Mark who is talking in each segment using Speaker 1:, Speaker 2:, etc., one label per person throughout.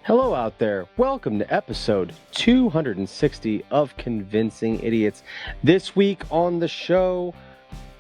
Speaker 1: Hello out there. Welcome to episode 260 of Convincing Idiots. This week on the show,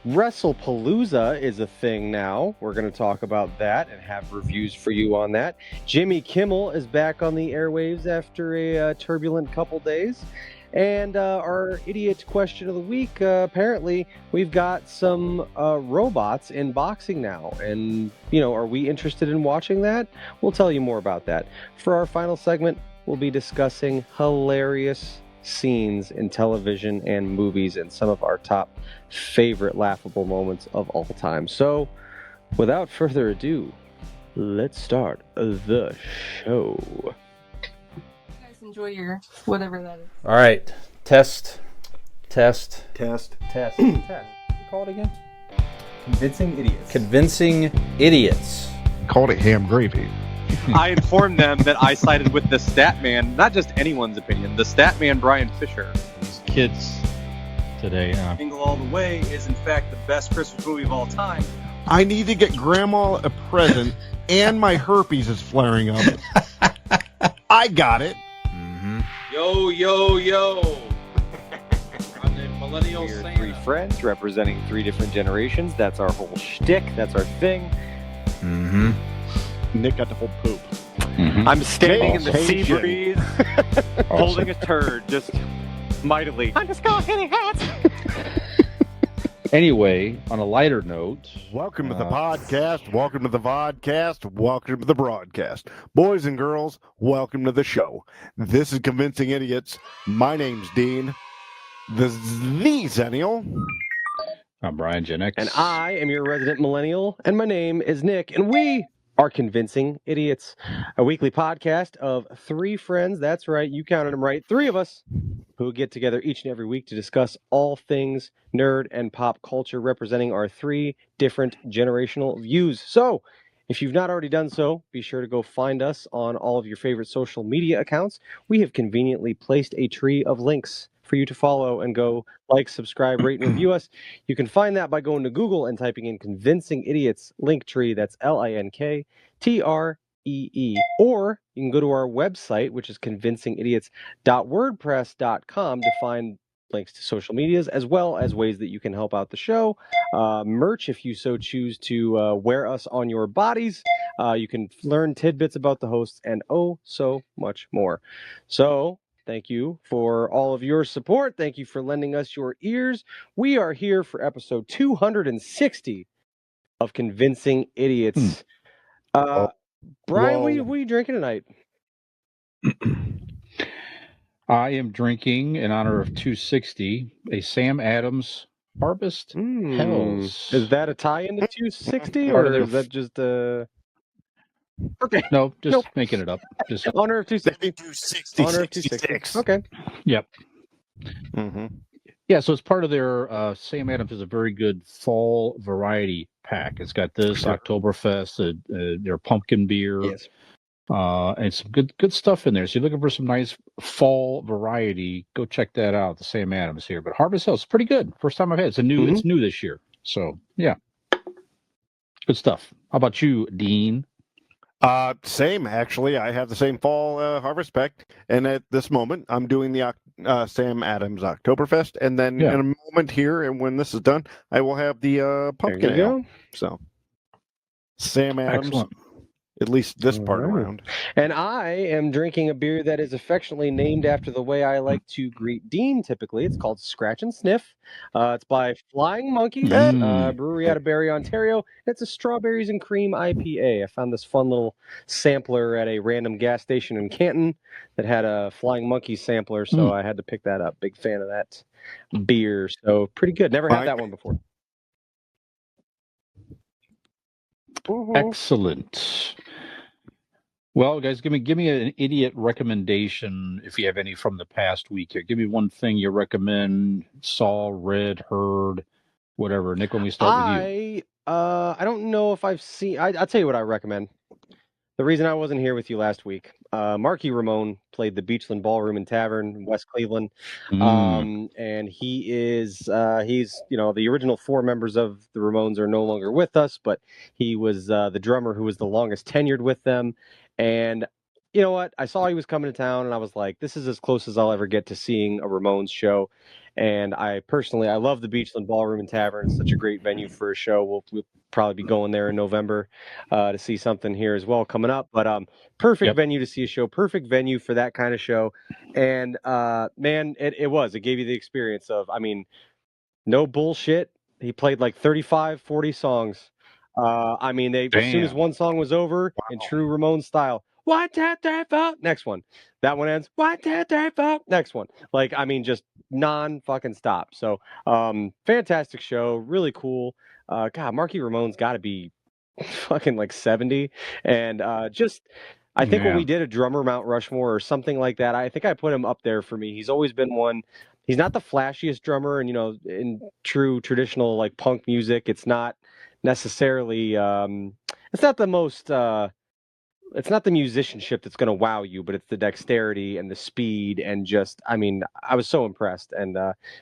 Speaker 1: Wrestlepalooza is a thing now. We're going to talk about that and have reviews for you on that. Jimmy Kimmel is back on the airwaves after a turbulent couple days. And our idiot question of the week, apparently we've got some robots in boxing now. And, are we interested in watching that? We'll tell you more about that. For our final segment, we'll be discussing hilarious scenes in television and movies and some of our top favorite laughable moments of all time. So, without further ado, let's start the show.
Speaker 2: Enjoy your whatever that is.
Speaker 3: All right. Test.
Speaker 1: Test.
Speaker 3: Call it again.
Speaker 1: Convincing Idiots.
Speaker 3: Convincing Idiots.
Speaker 4: Called it ham gravy.
Speaker 5: I informed them that I sided with the stat man, not just anyone's opinion, the stat man Brian Fisher.
Speaker 6: These kids today.
Speaker 5: Jingle All the Way is in fact the best Christmas movie of all time.
Speaker 4: I need to get Grandma a present, and my herpes is flaring up. I got it.
Speaker 5: Yo, yo, yo. I'm the millennial
Speaker 1: We're
Speaker 5: Santa.
Speaker 1: three friends representing three different generations. That's our whole shtick. That's our thing.
Speaker 4: Nick got to hold poop.
Speaker 5: I'm standing in the sea
Speaker 4: Caucasian.
Speaker 5: breeze, holding a turd, just mightily. I'm just going hitting hats.
Speaker 6: Anyway, on a lighter note,
Speaker 4: Welcome to the podcast. Welcome to the vodcast. Welcome to the broadcast. Boys and girls, welcome to the show. This is Convincing Idiots. My name's Dean, the Zennial.
Speaker 6: I'm Brian Gen X.
Speaker 1: And I am your resident millennial, and my name is Nick, and we are Convincing Idiots, a weekly podcast of three friends. That's right, you counted them right. Three of us who get together each and every week to discuss all things nerd and pop culture, representing our three different generational views. So, if you've not already done so, be sure to go find us on all of your favorite social media accounts. We have conveniently placed a tree of links for you to follow and go like, subscribe, rate, and review us. You can find that by going to Google and typing in Convincing Idiots Linktree. That's LINKTREE. Or you can go to our website, which is convincingidiots.wordpress.com, to find links to social medias as well as ways that you can help out the show. Merch, if you so choose to wear us on your bodies. You can learn tidbits about the hosts and oh so much more. So, thank you for all of your support. Thank you for lending us your ears. We are here for episode 260 of Convincing Idiots. Brian, what are you drinking tonight?
Speaker 6: I am drinking, in honor of 260, a Sam Adams Harvest Hells.
Speaker 1: Is that a tie-in to 260,
Speaker 6: Part
Speaker 1: or
Speaker 6: of their
Speaker 1: is that just a... Okay.
Speaker 6: No, just
Speaker 1: Nope.
Speaker 6: making it up. Just
Speaker 1: Honor of 260.
Speaker 4: 260.
Speaker 1: Honor of 260. Okay.
Speaker 6: Yep.
Speaker 4: Mm-hmm.
Speaker 6: Yeah, so it's part of their Sam Adams is a very good fall variety pack. It's got this Oktoberfest, their pumpkin beer,
Speaker 1: Yes.
Speaker 6: and some good stuff in there. So you're looking for some nice fall variety, go check that out. The Sam Adams here, but Harvest Hill's pretty good. First time I've had it. It's new this year. So yeah, good stuff. How about you, Dean?
Speaker 4: Same, actually. I have the same fall harvest pack, and at this moment, I'm doing the Sam Adams Oktoberfest, and then in a moment here, and when this is done, I will have the pumpkin ale. So, Sam Adams,
Speaker 6: Excellent.
Speaker 4: at least this part around.
Speaker 1: And I am drinking a beer that is affectionately named after the way I like to greet Dean typically. It's called Scratch and Sniff. It's by Flying Monkey, brewery out of Barrie, Ontario. It's a strawberries and cream IPA. I found this fun little sampler at a random gas station in Canton that had a Flying Monkey sampler, so I had to pick that up. Big fan of that beer. So pretty good. Never had that one before.
Speaker 6: Excellent. Well, guys, give me an idiot recommendation if you have any from the past week here. Give me one thing you recommend, saw, read, heard, whatever. Nick, when we start with you.
Speaker 1: I don't know if I've seen. I'll tell you what I recommend. The reason I wasn't here with you last week, Marky Ramone played the Beachland Ballroom and Tavern in West Cleveland, and he's the original four members of the Ramones are no longer with us, but he was the drummer who was the longest tenured with them, and you know what? I saw he was coming to town, and I was like, this is as close as I'll ever get to seeing a Ramones show. And I love the Beachland Ballroom and Tavern. It's such a great venue for a show. We'll probably be going there in November to see something here as well coming up. But perfect venue to see a show. Perfect venue for that kind of show. And man, it gave you the experience of, I mean, no bullshit. He played like 35, 40 songs. I mean, as soon as one song was over, in true Ramones style, 1, 2, 3, 4, next one. That one ends, 1, 2, 3, 4, next one. Like, I mean, just non-fucking stop. So, fantastic show, really cool. God, Marky Ramone's got to be fucking like 70, and I think when we did a drummer Mount Rushmore or something like that, I think I put him up there for me. He's always been one. He's not the flashiest drummer, and in true traditional like punk music, it's not necessarily it's not the most it's not the musicianship that's going to wow you, but it's the dexterity and the speed, and just, I mean, I was so impressed, and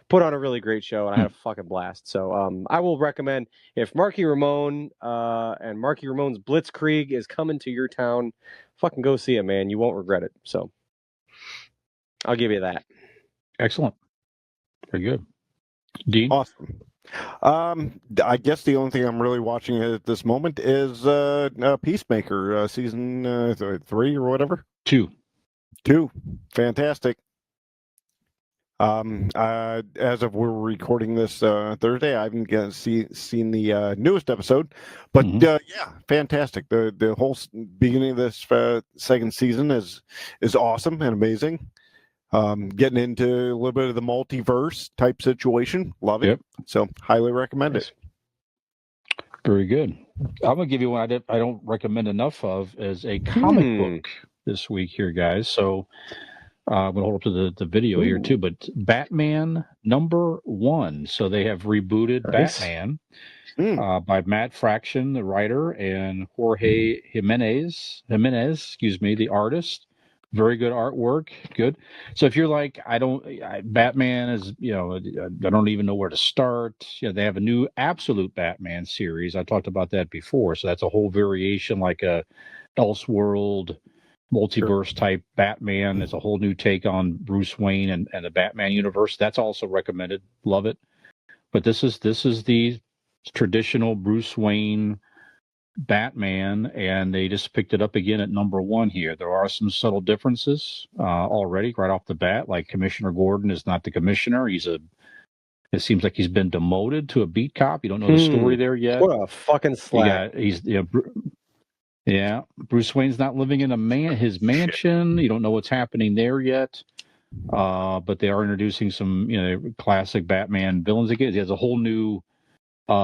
Speaker 1: put on a really great show, and I had a fucking blast. So I will recommend, if Marky Ramone and Marky Ramone's Blitzkrieg is coming to your town, fucking go see him, man. You won't regret it. So I'll give you that.
Speaker 6: Excellent. Very good. Dean?
Speaker 4: Awesome. I guess the only thing I'm really watching at this moment is Peacemaker, season 3 or whatever.
Speaker 6: 2.
Speaker 4: Fantastic. As of we're recording this Thursday, I haven't seen the newest episode, but yeah, fantastic. The whole beginning of this second season is awesome and amazing. Getting into a little bit of the multiverse type situation. Love it.
Speaker 6: Yep.
Speaker 4: So highly recommend it.
Speaker 6: Very good. I'm gonna give you one I don't recommend enough of as a comic book this week here, guys. So I'm gonna hold up to the video here too. But Batman #1. So they have rebooted Batman by Matt Fraction, the writer, and Jorge Jimenez, the artist. Very good artwork. Good. So if you're like, Batman is, I don't even know where to start. They have a new Absolute Batman series. I talked about that before. So that's a whole variation, like a Elseworld multiverse type Batman. It's a whole new take on Bruce Wayne and the Batman universe. That's also recommended. Love it. But this is the traditional Bruce Wayne Batman, and they just picked it up again at #1 here. There are some subtle differences already right off the bat. Like Commissioner Gordon is not the commissioner. It seems like he's been demoted to a beat cop. You don't know the story there yet.
Speaker 1: What a fucking slack.
Speaker 6: Bruce Wayne's not living in his mansion. You don't know what's happening there yet. But they are introducing some classic Batman villains again. He has a whole new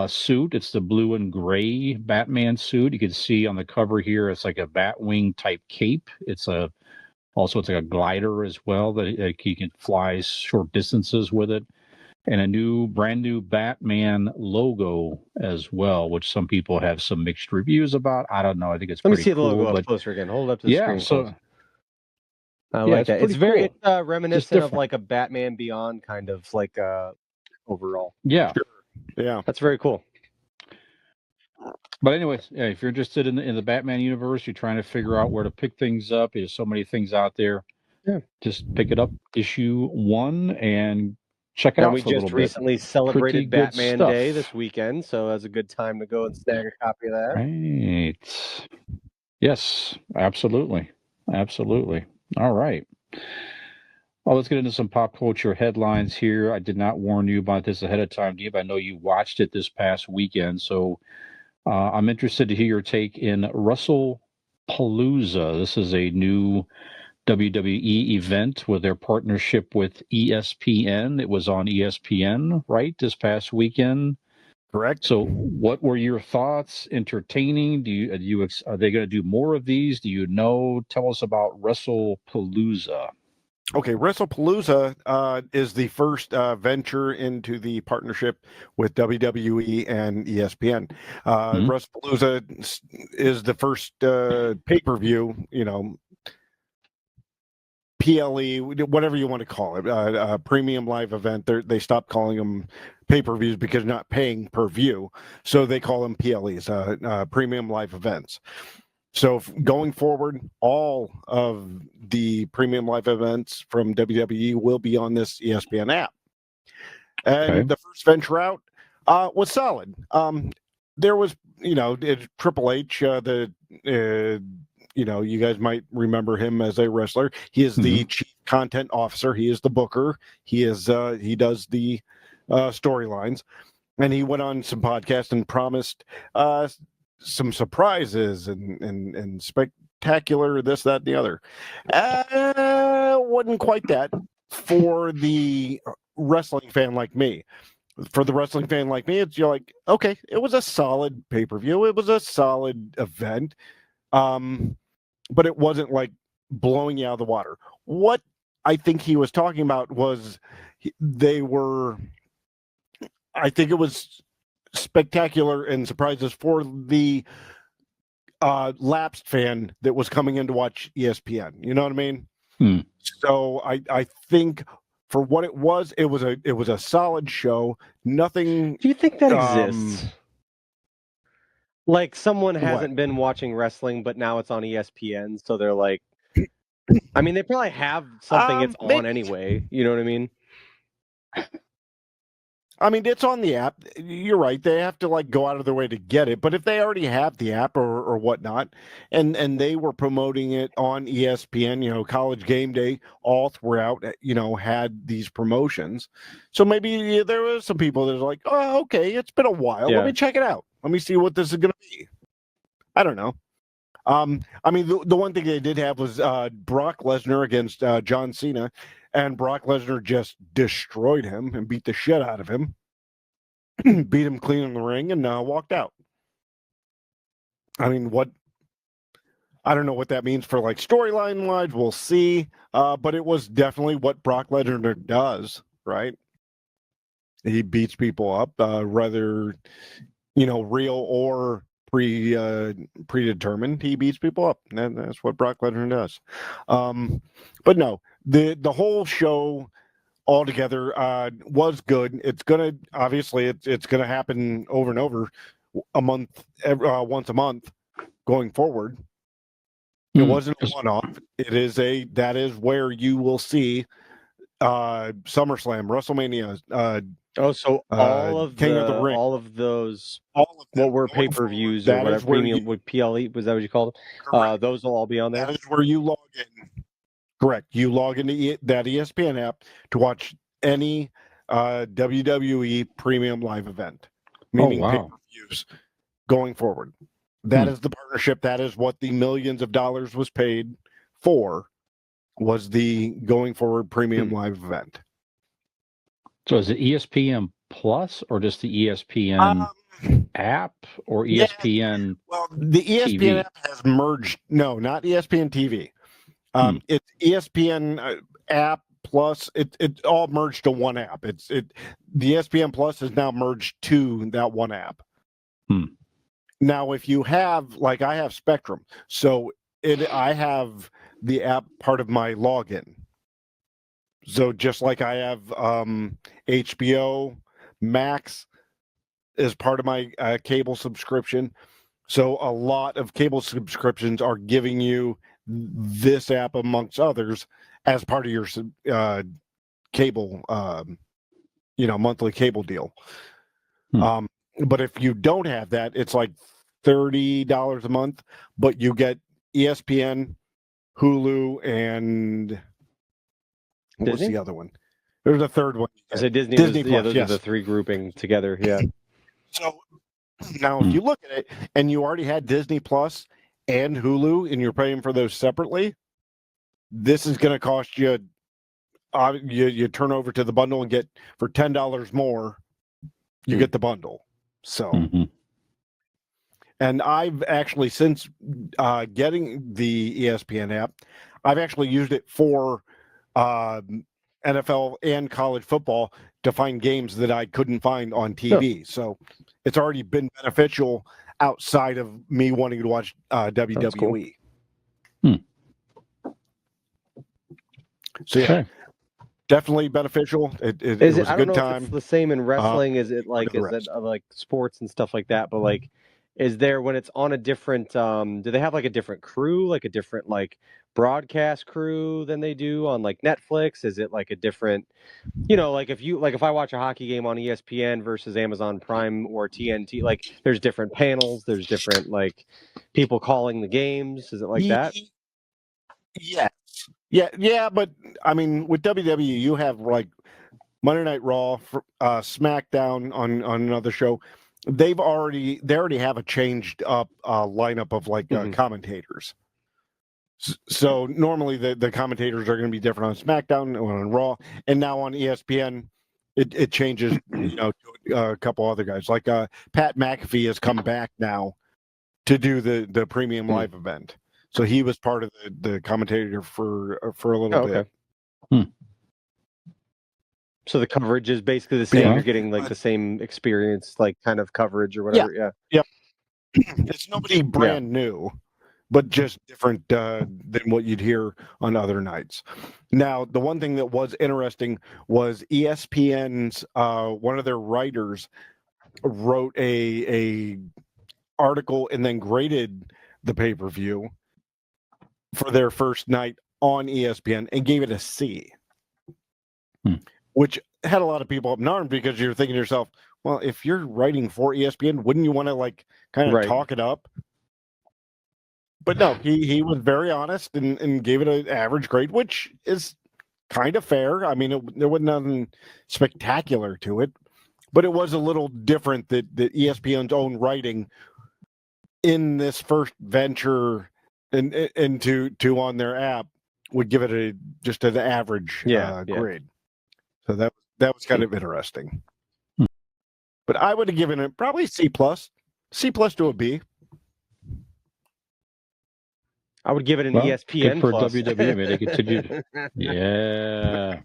Speaker 6: suit. It's the blue and gray Batman suit. You can see on the cover here, it's like a Batwing type cape. It's like a glider as well that he can fly short distances with it, and a brand new Batman logo as well, which some people have some mixed reviews about. I don't know. I think it's
Speaker 1: Let me
Speaker 6: pretty
Speaker 1: see the
Speaker 6: cool,
Speaker 1: logo up closer again. Hold it up to the screen.
Speaker 6: So
Speaker 1: I like that. It's very
Speaker 6: cool.
Speaker 1: Reminiscent of like a Batman Beyond kind of like overall.
Speaker 6: Yeah.
Speaker 4: Sure. Yeah,
Speaker 1: that's very cool.
Speaker 6: But anyways, if you're interested in the Batman universe, you're trying to figure out where to pick things up. There's so many things out there.
Speaker 1: Yeah,
Speaker 6: just pick it up, issue 1, and check it out.
Speaker 1: We just recently celebrated Batman Day this weekend, so that's a good time to go and snag a copy of that.
Speaker 6: Right. Yes, absolutely. All right. Well, let's get into some pop culture headlines here. I did not warn you about this ahead of time, Dee, but I know you watched it this past weekend. So I'm interested to hear your take in Wrestlepalooza. This is a new WWE event with their partnership with ESPN. It was on ESPN, right, this past weekend?
Speaker 4: Correct.
Speaker 6: So what were your thoughts? Entertaining? Are they going to do more of these? Do you know? Tell us about Wrestlepalooza.
Speaker 4: Okay, Wrestlepalooza is the first venture into the partnership with WWE and ESPN. Wrestlepalooza is the first pay-per-view, PLE, whatever you want to call it, premium live event. They stopped calling them pay-per-views because you're not paying per view, so they call them PLEs, premium live events. So going forward, all of the premium live events from WWE will be on this ESPN app. And the first venture out was solid. There was, Triple H, you guys might remember him as a wrestler. He is the chief content officer. He is the booker. He does the storylines. And he went on some podcasts and promised some surprises and spectacular this, that, and the other. Wasn't quite that for the wrestling fan like me. For the wrestling fan like me, you're like, okay, it was a solid pay-per-view. It was a solid event. But it wasn't like blowing you out of the water. What I think he was talking about was I think it was spectacular and surprises for the lapsed fan that was coming in to watch ESPN. You know what I mean? So I think for what it was a solid show. Nothing.
Speaker 1: Do you think that exists? Like someone hasn't been watching wrestling, but now it's on ESPN, so they're like, I mean, they probably have something it's on anyway. You know what I mean?
Speaker 4: I mean, it's on the app. You're right. They have to like go out of their way to get it. But if they already have the app or whatnot, and they were promoting it on ESPN, College Game Day all throughout, had these promotions. So maybe there was some people that are like, oh, okay, it's been a while. Let me check it out. Let me see what this is going to be. I don't know. I mean, the one thing they did have was Brock Lesnar against John Cena, and Brock Lesnar just destroyed him and beat the shit out of him, beat him clean in the ring, and walked out. I mean, I don't know what that means for like storyline wise. We'll see. But it was definitely what Brock Lesnar does, right? He beats people up, whether real or predetermined. He beats people up. And that's what Brock Lesnar does. But no, the whole show altogether was good. It's gonna it's gonna happen over and over once a month going forward. It wasn't a one-off. That is where you will see SummerSlam, WrestleMania.
Speaker 1: So all of
Speaker 4: King of the Ring,
Speaker 1: all of those,
Speaker 4: all of
Speaker 1: what were pay-per-views or whatever, premium with PLE, was that what you called it? Those will all be on there.
Speaker 4: That is where you log in. Correct. You log into that ESPN app to watch any WWE premium live event, meaning pay-per-views going forward. That is the partnership. That is what the millions of dollars was paid for, was the going forward premium live event.
Speaker 6: So is it ESPN Plus or just the ESPN app or ESPN?
Speaker 4: Well, the ESPN
Speaker 6: TV?
Speaker 4: app has merged. No, not ESPN TV. It's ESPN app plus. It all merged to one app. The ESPN Plus is now merged to that one app. Now, if you have, like I have Spectrum, so I have the app part of my login. So just like I have HBO Max is part of my cable subscription. So a lot of cable subscriptions are giving you this app amongst others as part of your cable, monthly cable deal. But if you don't have that, it's like $30 a month, but you get ESPN, Hulu, and what's
Speaker 1: Disney?
Speaker 4: the other one? There's a third one.
Speaker 1: So Disney
Speaker 4: Plus,
Speaker 1: those are the three grouping together. Yeah.
Speaker 4: So now if you look at it and you already had Disney Plus and Hulu and you're paying for those separately, this is going to cost you, you turn over to the bundle and get for $10 more, you get the bundle. So, and I've actually, since getting the ESPN app, I've actually used it for NFL and college football to find games that I couldn't find on TV. So it's already been beneficial outside of me wanting to watch WWE.
Speaker 1: Cool.
Speaker 4: So definitely beneficial. It was a good time.
Speaker 1: If it's the same in wrestling. Is it like sports and stuff like that? But like, is there when it's on a different do they have like a different crew, like a different like broadcast crew than they do on like Netflix? Is it like a different, like if I watch a hockey game on ESPN versus Amazon Prime or TNT, like there's different panels, there's different like people calling the games. Is it like that?
Speaker 4: Yeah. Yeah, but I mean, with WWE, you have like Monday Night Raw, SmackDown on another show. They already have a changed up lineup of like commentators. So normally the commentators are going to be different on SmackDown or on Raw, and now on ESPN, it changes. To a couple other guys like Pat McAfee has come back now to do the premium live event. So he was part of the commentator for a little bit.
Speaker 1: So the coverage is basically the same. You're getting like the same experience, like kind of coverage or whatever.
Speaker 4: Yeah. It's nobody brand new, but just different than what you'd hear on other nights. Now, the one thing that was interesting was ESPN's one of their writers wrote a article and then graded the pay-per-view for their first night on ESPN and gave it a C, which had a lot of people up in arms because you're thinking to yourself, well, if you're writing for ESPN, wouldn't you want to like kind of talk it up? But no, he was very honest and gave it an average grade, which is kind of fair. I mean, there was nothing spectacular to it, but it was a little different that ESPN's own writing in this first venture into on their app would give it just an average grade. So that was kind of interesting. But I would have given it probably C+, C+ to a B.
Speaker 1: I would give it an ESPN
Speaker 6: for
Speaker 1: plus.
Speaker 6: WWE. I mean, they continue. Yeah.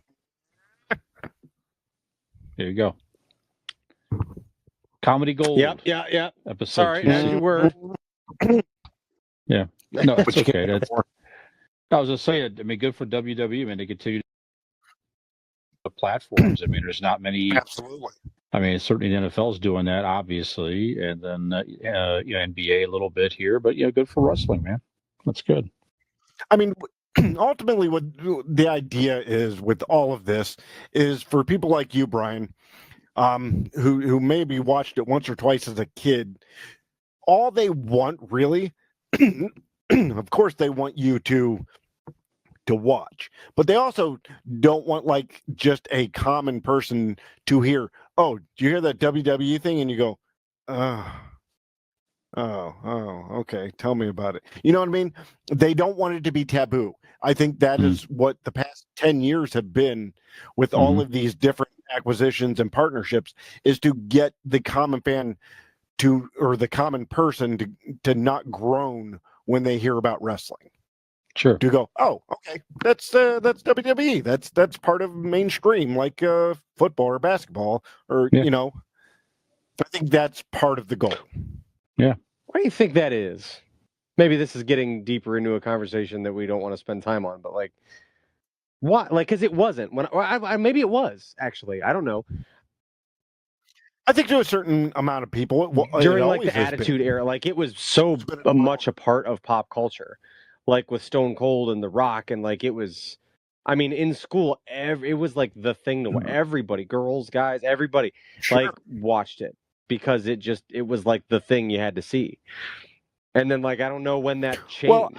Speaker 6: There you go. Comedy Gold.
Speaker 1: Yep.
Speaker 6: Episode
Speaker 1: Sorry,
Speaker 6: 2.
Speaker 1: as you were.
Speaker 6: Yeah. No, that's okay. I was just saying. I mean, good for WWE. I mean, they continue the platforms. I mean, there's not many.
Speaker 4: Absolutely.
Speaker 6: I mean, certainly the NFL's doing that, obviously, and then NBA a little bit here, but good for wrestling, man. That's good.
Speaker 4: I mean, ultimately, what the idea is with all of this is for people like you, Brian, who maybe watched it once or twice as a kid. All they want, really, of course, they want you to watch, but they also don't want like just a common person to hear, oh, do you hear that WWE thing? And you go, oh, okay, tell me about it. You know what I mean? They don't want it to be taboo. I think that is what the past 10 years have been with all of these different acquisitions and partnerships, is to get the common fan or the common person to not groan when they hear about wrestling.
Speaker 6: Sure.
Speaker 4: To go, oh, okay, that's WWE. That's part of mainstream, like football or basketball, or I think that's part of the goal.
Speaker 6: Yeah.
Speaker 1: Why do you think that is? Maybe this is getting deeper into a conversation that we don't want to spend time on, but like, what? Like, because it wasn't when maybe it was actually. I don't know.
Speaker 4: I think to a certain amount of people
Speaker 1: during like the Attitude Era, like it was so much a part of pop culture. Like with Stone Cold and The Rock, and like it was, I mean, in school, it was like the thing to everybody, girls, guys, everybody, like watched it because it was like the thing you had to see. And then like I don't know when that changed.
Speaker 4: Well,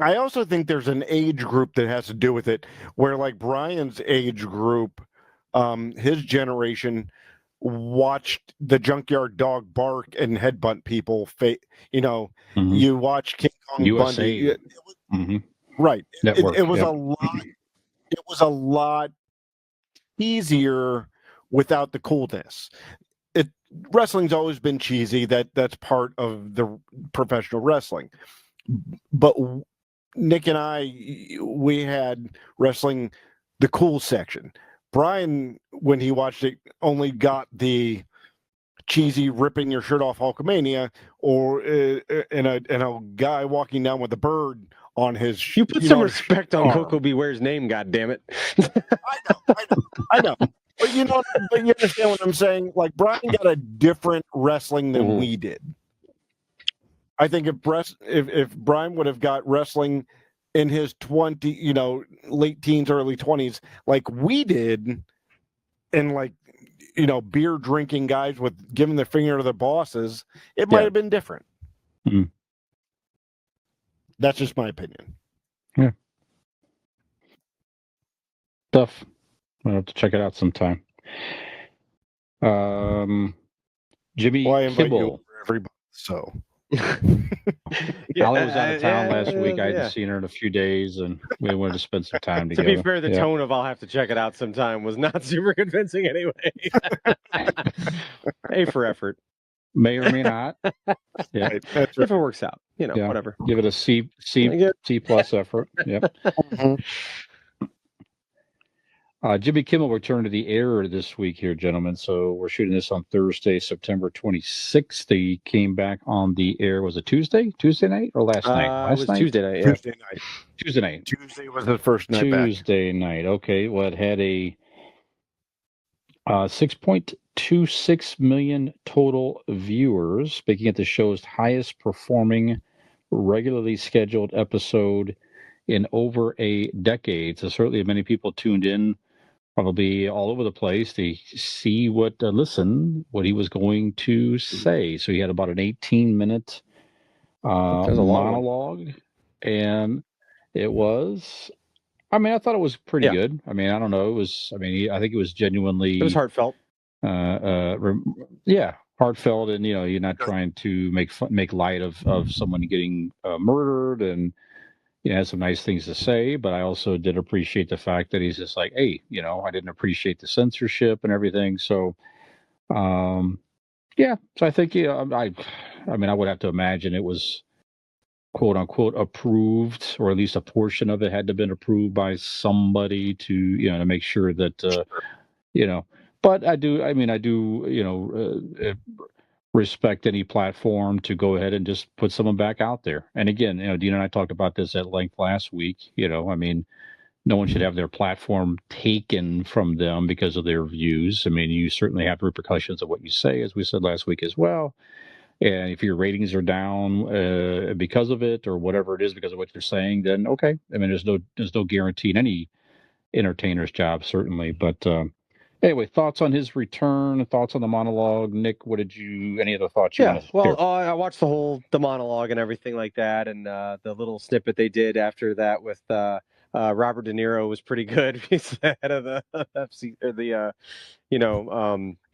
Speaker 4: I also think there's an age group that has to do with it, where like Brian's age group, his generation watched the Junkyard Dog bark and headbutt people. You watch King Kong
Speaker 6: USA.
Speaker 4: Bundy. Right.
Speaker 6: Network,
Speaker 4: it was a lot. It was a lot easier without the coolness. Wrestling's always been cheesy. That's part of the professional wrestling. But Nick and I, we had wrestling, the cool section. Brian, when he watched it, only got the cheesy ripping your shirt off Hulkamania, or and a guy walking down with a bird on his.
Speaker 1: You put some respect on Coco Beware's name, God damn it!
Speaker 4: I know. But you understand what I'm saying? Like, Brian got a different wrestling than we did. I think if Brian would have got wrestling in his late teens, early 20s, like we did, and like, beer drinking guys with giving their finger to their bosses, it might have been different.
Speaker 6: Mm.
Speaker 4: That's just my opinion.
Speaker 6: Yeah. Stuff. I'll have to check it out sometime. Jimmy
Speaker 4: Well, I invite you
Speaker 6: Kimmel.
Speaker 4: over, everybody. So
Speaker 6: Allie was out of town last week. I hadn't seen her in a few days, and we wanted to spend some time
Speaker 1: To
Speaker 6: together.
Speaker 1: be fair, the tone of "I'll have to check it out sometime" was not super convincing anyway. A for effort.
Speaker 6: May or may not. Yeah.
Speaker 4: right, that's
Speaker 1: If
Speaker 4: right.
Speaker 1: it works out, whatever.
Speaker 6: Give it a C plus effort. Yep. Jimmy Kimmel returned to the air this week here, gentlemen. So we're shooting this on Thursday, September 26th. He came back on the air. Was it Tuesday night or last night?
Speaker 1: It was Tuesday night. Yeah.
Speaker 4: Tuesday night. Tuesday was the first night
Speaker 6: Tuesday night. Okay. Well, it had a 6.26 million total viewers, making it the show's highest performing regularly scheduled episode in over a decade. So certainly many people tuned in, probably all over the place, to see what he was going to say. So he had about an 18-minute monologue, and it was. I mean, I thought it was pretty good. I mean, I don't know. It was. I mean, I think it was genuinely.
Speaker 1: It was heartfelt.
Speaker 6: Heartfelt, and you're not trying to make light of someone getting murdered, and has some nice things to say. But I also did appreciate the fact that he's just like, hey, I didn't appreciate the censorship and everything. So, So I think I mean, I would have to imagine it was quote unquote approved, or at least a portion of it had to have been approved by somebody to to make sure that But I do respect any platform to go ahead and just put someone back out there. And again, Dean and I talked about this at length last week. I mean, no one should have their platform taken from them because of their views. I mean, you certainly have repercussions of what you say, as we said last week as well. And if your ratings are down because of it, or whatever it is, because of what you're saying, then okay. I mean, there's no guarantee in any entertainer's job, certainly. But anyway, thoughts on his return, thoughts on the monologue. Nick, any other thoughts you want to share?
Speaker 1: I watched the monologue and everything like that, and the little snippet they did after that with Robert De Niro was pretty good. He's the head of the FC, or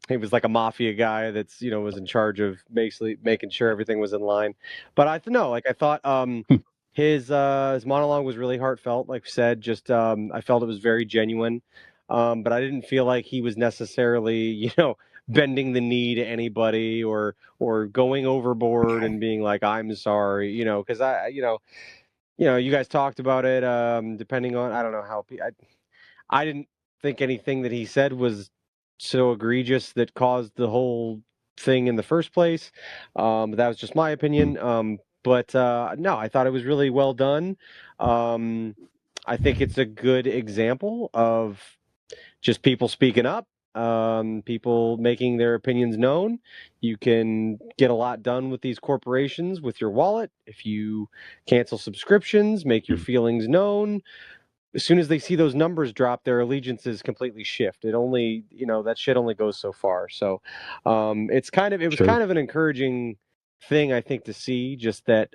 Speaker 1: he was like a mafia guy that's was in charge of basically making sure everything was in line. But I thought his monologue was really heartfelt. Like I said, just I felt it was very genuine. But I didn't feel like he was necessarily bending the knee to anybody, or going overboard and being like, I'm sorry, because you guys talked about it. Depending on, I don't know how I didn't think anything that he said was so egregious that caused the whole thing in the first place. That was just my opinion. But no, I thought it was really well done. I think it's a good example of just people speaking up, people making their opinions known. You can get a lot done with these corporations with your wallet. If you cancel subscriptions, make your feelings known. As soon as they see those numbers drop, their allegiances completely shift. It only, that shit only goes so far. So it was kind of an encouraging thing, I think, to see, just that,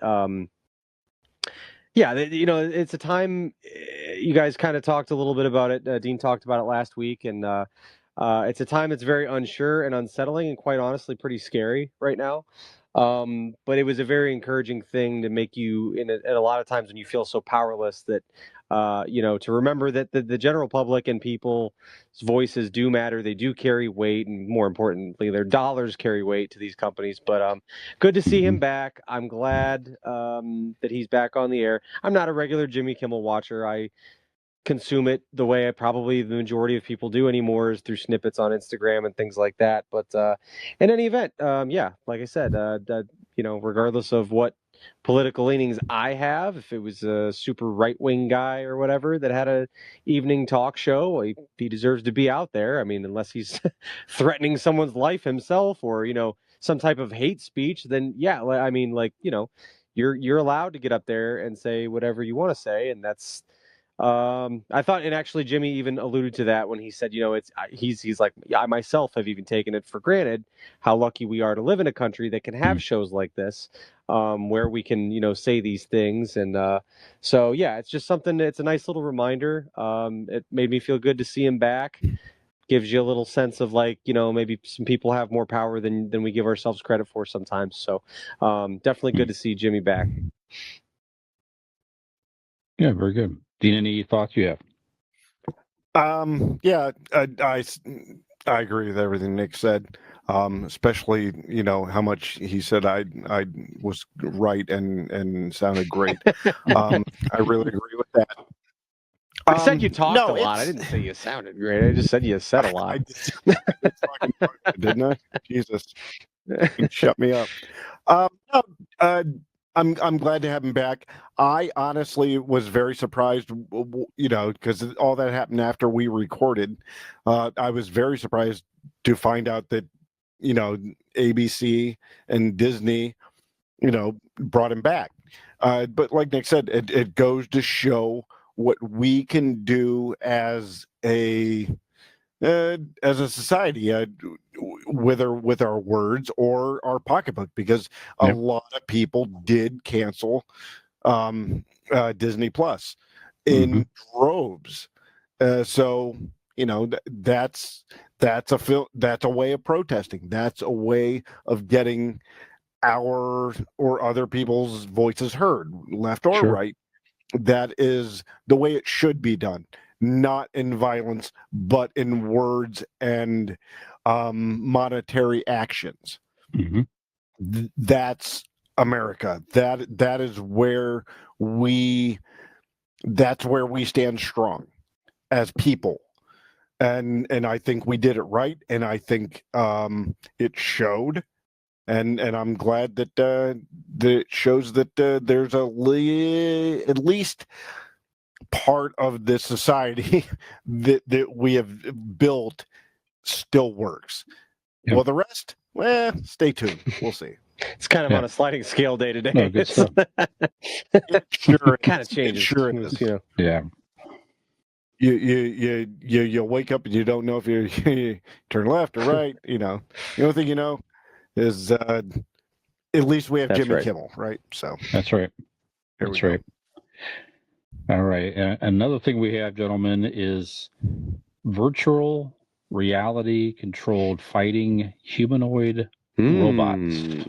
Speaker 1: it's a time. You guys kind of talked a little bit about it. Dean talked about it last week, and it's a time that's very unsure and unsettling, and quite honestly, pretty scary right now. But it was a very encouraging thing to make you, in a lot of times when you feel so powerless, that to remember that the general public and people's voices do matter. They do carry weight, and more importantly, their dollars carry weight to these companies. But good to see him back. I'm glad that he's back on the air. I'm not a regular Jimmy Kimmel watcher. I consume it the way probably the majority of people do anymore, is through snippets on Instagram and things like that. But in any event, like I said, regardless of what political leanings I have. If it was a super right-wing guy or whatever that had a evening talk show, he deserves to be out there. I mean, unless he's threatening someone's life himself or, some type of hate speech, then yeah, I mean, you're allowed to get up there and say whatever you want to say, and that's I thought, and actually Jimmy even alluded to that when he said, he's like, yeah, I myself have even taken it for granted how lucky we are to live in a country that can have shows like this, where we can, say these things. And so, yeah, it's just something, it's a nice little reminder. It made me feel good to see him back. Gives you a little sense of maybe some people have more power than we give ourselves credit for sometimes. So definitely good to see Jimmy back.
Speaker 6: Yeah, very good. Dean, any thoughts you have?
Speaker 4: Yeah, I agree with everything Nick said. Especially how much he said I was right and sounded great. I really agree with that.
Speaker 1: I said you talked
Speaker 4: no,
Speaker 1: a lot. I didn't say you sounded great. I just said you said a lot.
Speaker 4: Didn't I? Jesus, shut me up. No, I'm glad to have him back. I honestly was very surprised, because all that happened after we recorded. I was very surprised to find out that, ABC and Disney, brought him back. But like Nick said, it goes to show what we can do as a society, with our words or our pocketbook, because a lot of people did cancel Disney Plus in droves. So that's a way of protesting. That's a way of getting our or other people's voices heard, left or right. That is the way it should be done. Not in violence, but in words and monetary actions. That's America. That is where that's where we stand strong as people. And I think we did it right, and I think it showed. And I'm glad that it shows that there's at least part of this society that we have built still works.
Speaker 6: Yep.
Speaker 4: Well, the rest, stay tuned. We'll see.
Speaker 1: It's kind of on a sliding scale day to day.
Speaker 6: No, good stuff.
Speaker 4: It sure
Speaker 1: kind of changes.
Speaker 4: It sure is.
Speaker 6: Yeah.
Speaker 4: You wake up and you don't know if you turn left or right. The only thing you know is at least we have Jimmy Kimmel, right? So
Speaker 6: that's right. That's right. All right. Another thing we have, gentlemen, is virtual reality controlled fighting humanoid robots.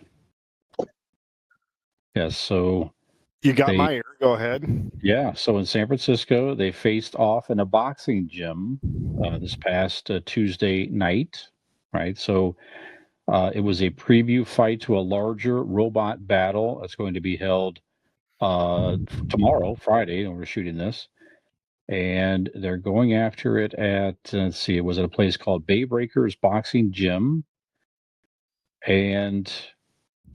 Speaker 6: Yes. So
Speaker 4: you got my ear. Go ahead.
Speaker 6: Yeah. So in San Francisco, they faced off in a boxing gym this past Tuesday night. Right. So it was a preview fight to a larger robot battle that's going to be held tomorrow, Friday, when we're shooting this. And they're going after it at, let's see, it was at a place called Bay Breakers Boxing Gym. And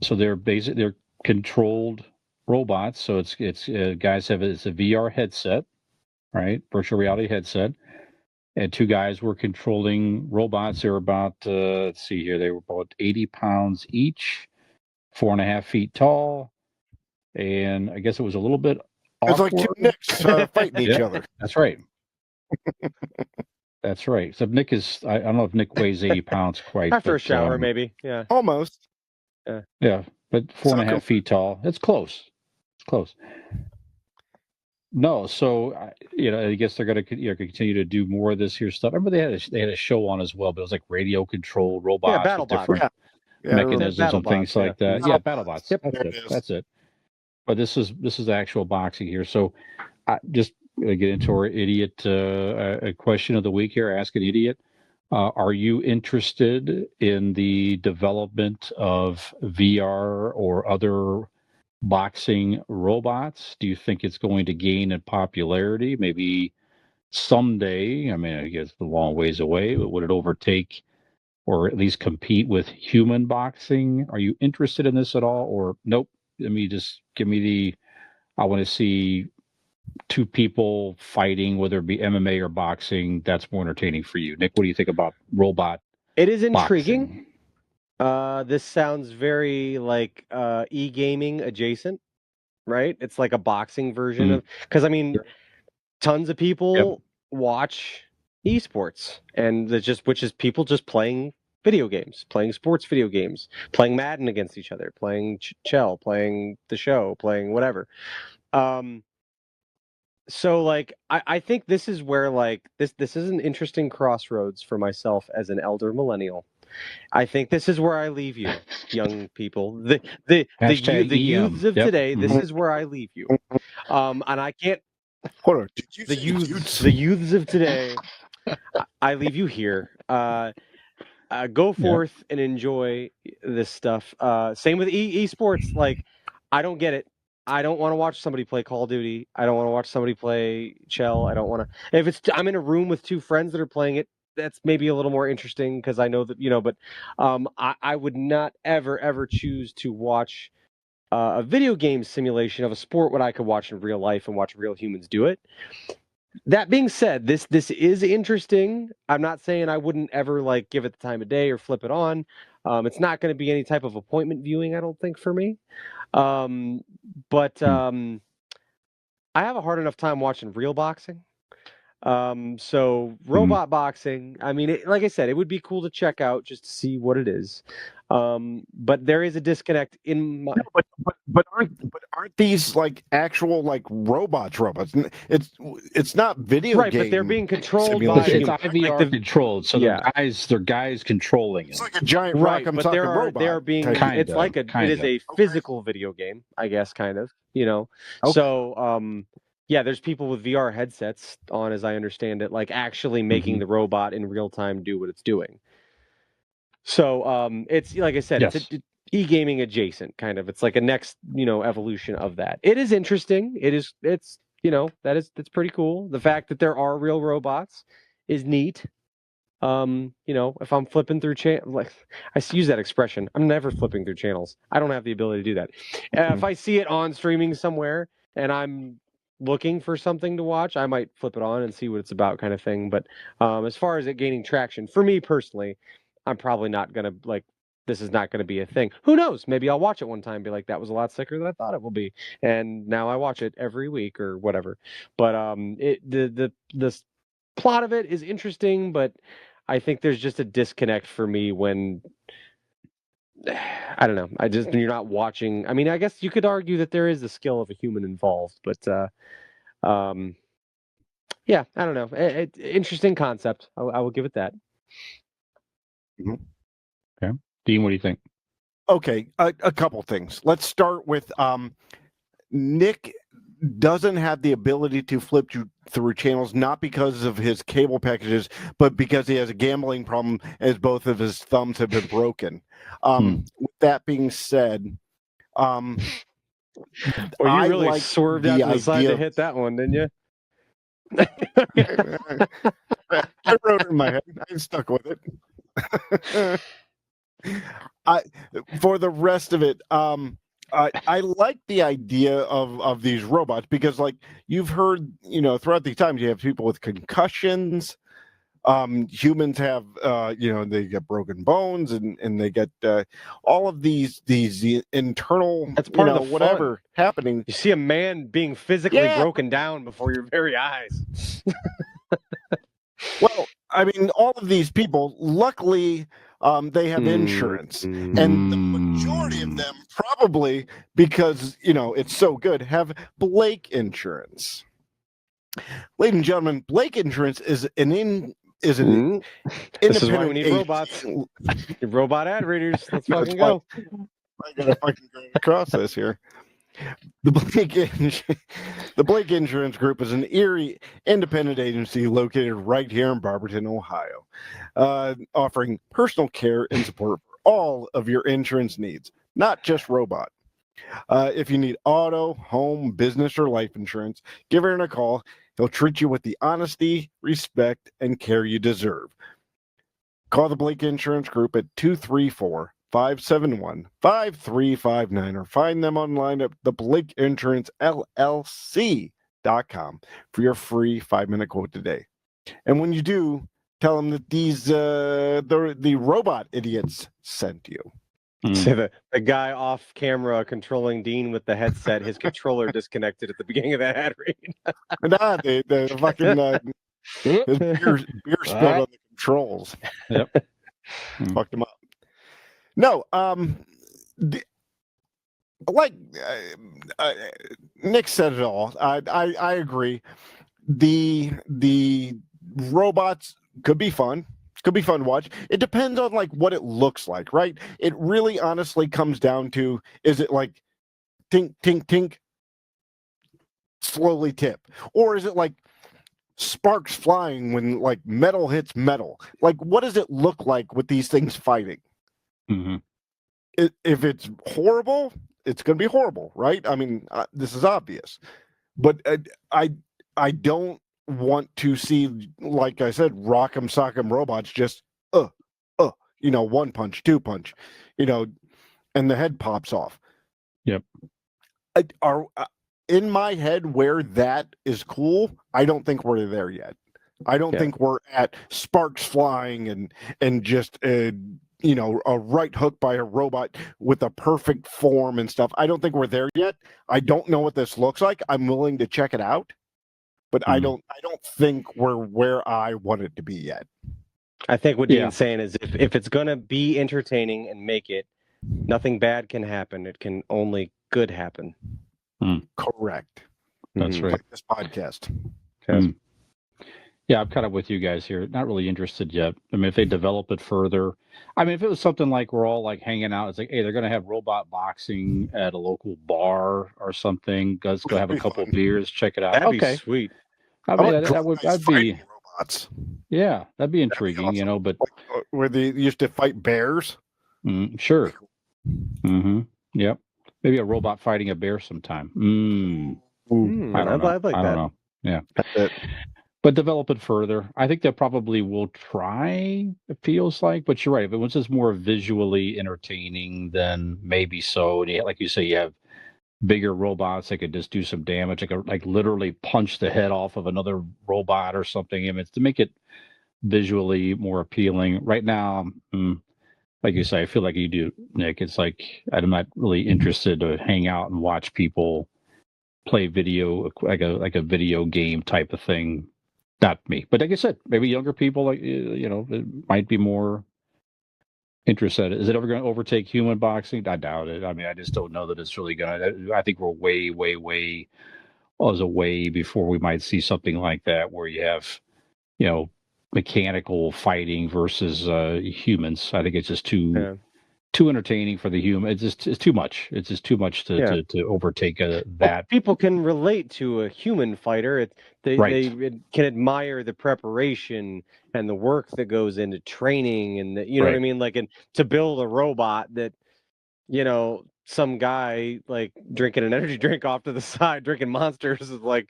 Speaker 6: so they're controlled robots. So it's guys it's a VR headset, right? Virtual reality headset. And two guys were controlling robots. They were about, let's see here, they were about 80 pounds each, 4.5 feet tall. And I guess it was a little bit awkward.
Speaker 4: It's like two Nicks fighting each other.
Speaker 6: That's right. That's right. So Nick is, I don't know if Nick weighs 80 pounds quite.
Speaker 1: After a shower, maybe. Yeah.
Speaker 4: Almost.
Speaker 6: Yeah. But 4.5 feet tall. It's close. It's close. No, so I guess they're going to continue to do more of this here stuff. Remember they had a show on as well, but it was like radio controlled robots with different mechanisms and things like that. Yeah, BattleBots. Yep. That's it. But this is actual boxing here. So just get into our idiot a question of the week here. Ask an idiot. Are you interested in the development of VR or other boxing robots? Do you think it's going to gain in popularity? Maybe someday, I mean, I guess the long ways away, but would it overtake or at least compete with human boxing? Are you interested in this at all? Or nope, Let me just give me I want to see two people fighting, whether it be MMA or boxing. That's more entertaining for you. Nick, what do you think about robot
Speaker 1: It is intriguing.
Speaker 6: boxing?
Speaker 1: This sounds very like e-gaming adjacent, right? It's like a boxing version of, because I mean, tons of people watch esports, and which is people just playing video games, playing sports video games, playing Madden against each other, playing Chell, playing the show, playing whatever. So like I think this is where like this is an interesting crossroads for myself as an elder millennial. I think this is where I leave you, young people. The
Speaker 6: Hashtag
Speaker 1: youths of
Speaker 6: Yep.
Speaker 1: today. This is where I leave you. And I can't.
Speaker 4: Hold on. Did you
Speaker 1: The
Speaker 4: say
Speaker 1: youths of today. I leave you here. Go forth and enjoy this stuff. Same with esports. Like, I don't get it. I don't want to watch somebody play Call of Duty. I don't want to watch somebody play Chell. I don't want to. If it's I'm in a room with two friends that are playing it, that's maybe a little more interesting because I know that But I would not ever choose to watch a video game simulation of a sport when I could watch in real life and watch real humans do it. That being said, this is interesting. I'm not saying I wouldn't ever like give it the time of day or flip it on. It's not going to be any type of appointment viewing, I don't think, for me. But I have a hard enough time watching real boxing. So robot boxing, I mean, like I said, it would be cool to check out just to see what it is. But there is a disconnect in my.
Speaker 4: No, but aren't these like actual like robots? It's not video
Speaker 1: Right,
Speaker 4: game.
Speaker 1: but they're being controlled
Speaker 6: It's
Speaker 1: by
Speaker 6: IVR controlled, so
Speaker 1: Yeah.
Speaker 6: they're guys controlling it.
Speaker 4: It's like a giant
Speaker 1: right,
Speaker 4: rock'em
Speaker 1: but
Speaker 4: sock'em
Speaker 1: they
Speaker 4: robot.
Speaker 1: are being.
Speaker 4: type.
Speaker 1: It's like it is a physical video game, I guess, kind of.
Speaker 4: Okay.
Speaker 1: So yeah, there's people with VR headsets on, as I understand it, like actually making the robot in real time do what it's doing. So it's like I said,
Speaker 6: Yes.
Speaker 1: it's e-gaming adjacent kind of. It's like a next evolution of that. It is interesting. It's that's pretty cool. The fact that there are real robots is neat. If I'm flipping through like I use that expression, I'm never flipping through channels. I don't have the ability to do that. If I see it on streaming somewhere and I'm looking for something to watch, I might flip it on and see what it's about, kind of thing. But as far as it gaining traction, for me personally, I'm probably not gonna like. This is not going to be a thing. Who knows? Maybe I'll watch it one time and be like, that was a lot sicker than I thought it will be. And now I watch it every week or whatever. But the plot of it is interesting, but I think there's just a disconnect for me when I don't know. When you're not watching. I mean, I guess you could argue that there is the skill of a human involved, but yeah, I don't know. Interesting concept. I will give it that.
Speaker 6: Okay, Dean, what do you think?
Speaker 4: Okay, a couple things. Let's start with Nick doesn't have the ability to flip through channels, not because of his cable packages, but because he has a gambling problem, as both of his thumbs have been broken. With that being said,
Speaker 1: Well, you really swerved out to the side to hit that one, didn't you?
Speaker 4: I wrote it in my head. I stuck with it. For the rest of it, I like the idea of these robots because, like, you've heard, throughout these times, you have people with concussions. Humans have, they get broken bones and they get all of these internal,
Speaker 1: that's part of the
Speaker 4: whatever
Speaker 1: fun.
Speaker 4: happening.
Speaker 1: You see a man being physically broken down before your very eyes.
Speaker 4: Well, I mean, all of these people, luckily, they have insurance, and the majority of them probably, because it's so good, have Blake insurance. Ladies and gentlemen, Blake Insurance is an independent.
Speaker 1: This is why we need robots. Robot ad readers. Let's fucking go.
Speaker 4: I gotta fucking go across this here. The Blake Insurance Group is an Erie independent agency located right here in Barberton, Ohio, offering personal care and support for all of your insurance needs, not just robot. If you need auto, home, business, or life insurance, give Aaron a call. He'll treat you with the honesty, respect, and care you deserve. Call the Blake Insurance Group at 234 571-5359 or find them online at theblakeInsuranceLLC.com for your free 5-minute quote today. And when you do, tell them that these the robot idiots sent you.
Speaker 1: So the guy off camera controlling Dean with the headset, his controller disconnected at the beginning of that ad read.
Speaker 4: Nah, the fucking his beer spilled on the controls.
Speaker 6: Yep.
Speaker 4: Fucked him up. No, like Nick said it all. I agree. The robots could be fun. Could be fun to watch. It depends on like what it looks like, right? It really honestly comes down to, is it like tink tink tink slowly tip, or is it like sparks flying when like metal hits metal? Like, what does it look like with these things fighting?
Speaker 6: Mm-hmm.
Speaker 4: If it's horrible, it's going to be horrible, right? I mean, this is obvious, but I don't want to see, like I said, rock'em sock'em robots just one punch, two punch, and the head pops off.
Speaker 6: Yep.
Speaker 4: In my head, where that is cool, I don't think we're there yet. I don't think we're at sparks flying and just a right hook by a robot with a perfect form and stuff. I don't think we're there yet. I don't know what this looks like. I'm willing to check it out, but I don't think we're where I want it to be yet.
Speaker 1: I think what Dean's saying is if it's going to be entertaining and make it, nothing bad can happen. It can only good happen.
Speaker 4: Correct.
Speaker 6: That's right.
Speaker 4: Like this podcast.
Speaker 6: Yeah, I'm kind of with you guys here. Not really interested yet. I mean, if they develop it further, I mean, if it was something like we're all like hanging out, it's like, hey, they're going to have robot boxing at a local bar or something. Let's go have a couple of beers, check it out.
Speaker 1: That'd be sweet.
Speaker 6: I mean, that'd be
Speaker 4: robots.
Speaker 6: Yeah, that'd be intriguing, awesome. But
Speaker 4: where they used to fight bears.
Speaker 6: Sure. Yep. Maybe a robot fighting a bear sometime. I don't know.
Speaker 1: I'd like
Speaker 6: I don't
Speaker 1: that.
Speaker 6: know. Yeah. But develop it further. I think they probably will try, it feels like. But you're right. If it was just more visually entertaining, then maybe so. And like you say, you have bigger robots that could just do some damage, like literally punch the head off of another robot or something. I mean, to make it visually more appealing. Right now, like you say, I feel like you do, Nick. It's like I'm not really interested to hang out and watch people play video, like a video game type of thing. Not me, but like I said, maybe younger people, like it might be more interested. Is it ever going to overtake human boxing? I doubt it. I mean, I just don't know that it's really going to. I think we're way away before we might see something like that, where you have, mechanical fighting versus humans. I think it's just too entertaining for the human. It's too much. It's just too much to overtake that.
Speaker 1: Well, people can relate to a human fighter. They can admire the preparation and the work that goes into training, and know what I mean. Like, and to build a robot that, some guy like drinking an energy drink off to the side, drinking Monsters is like.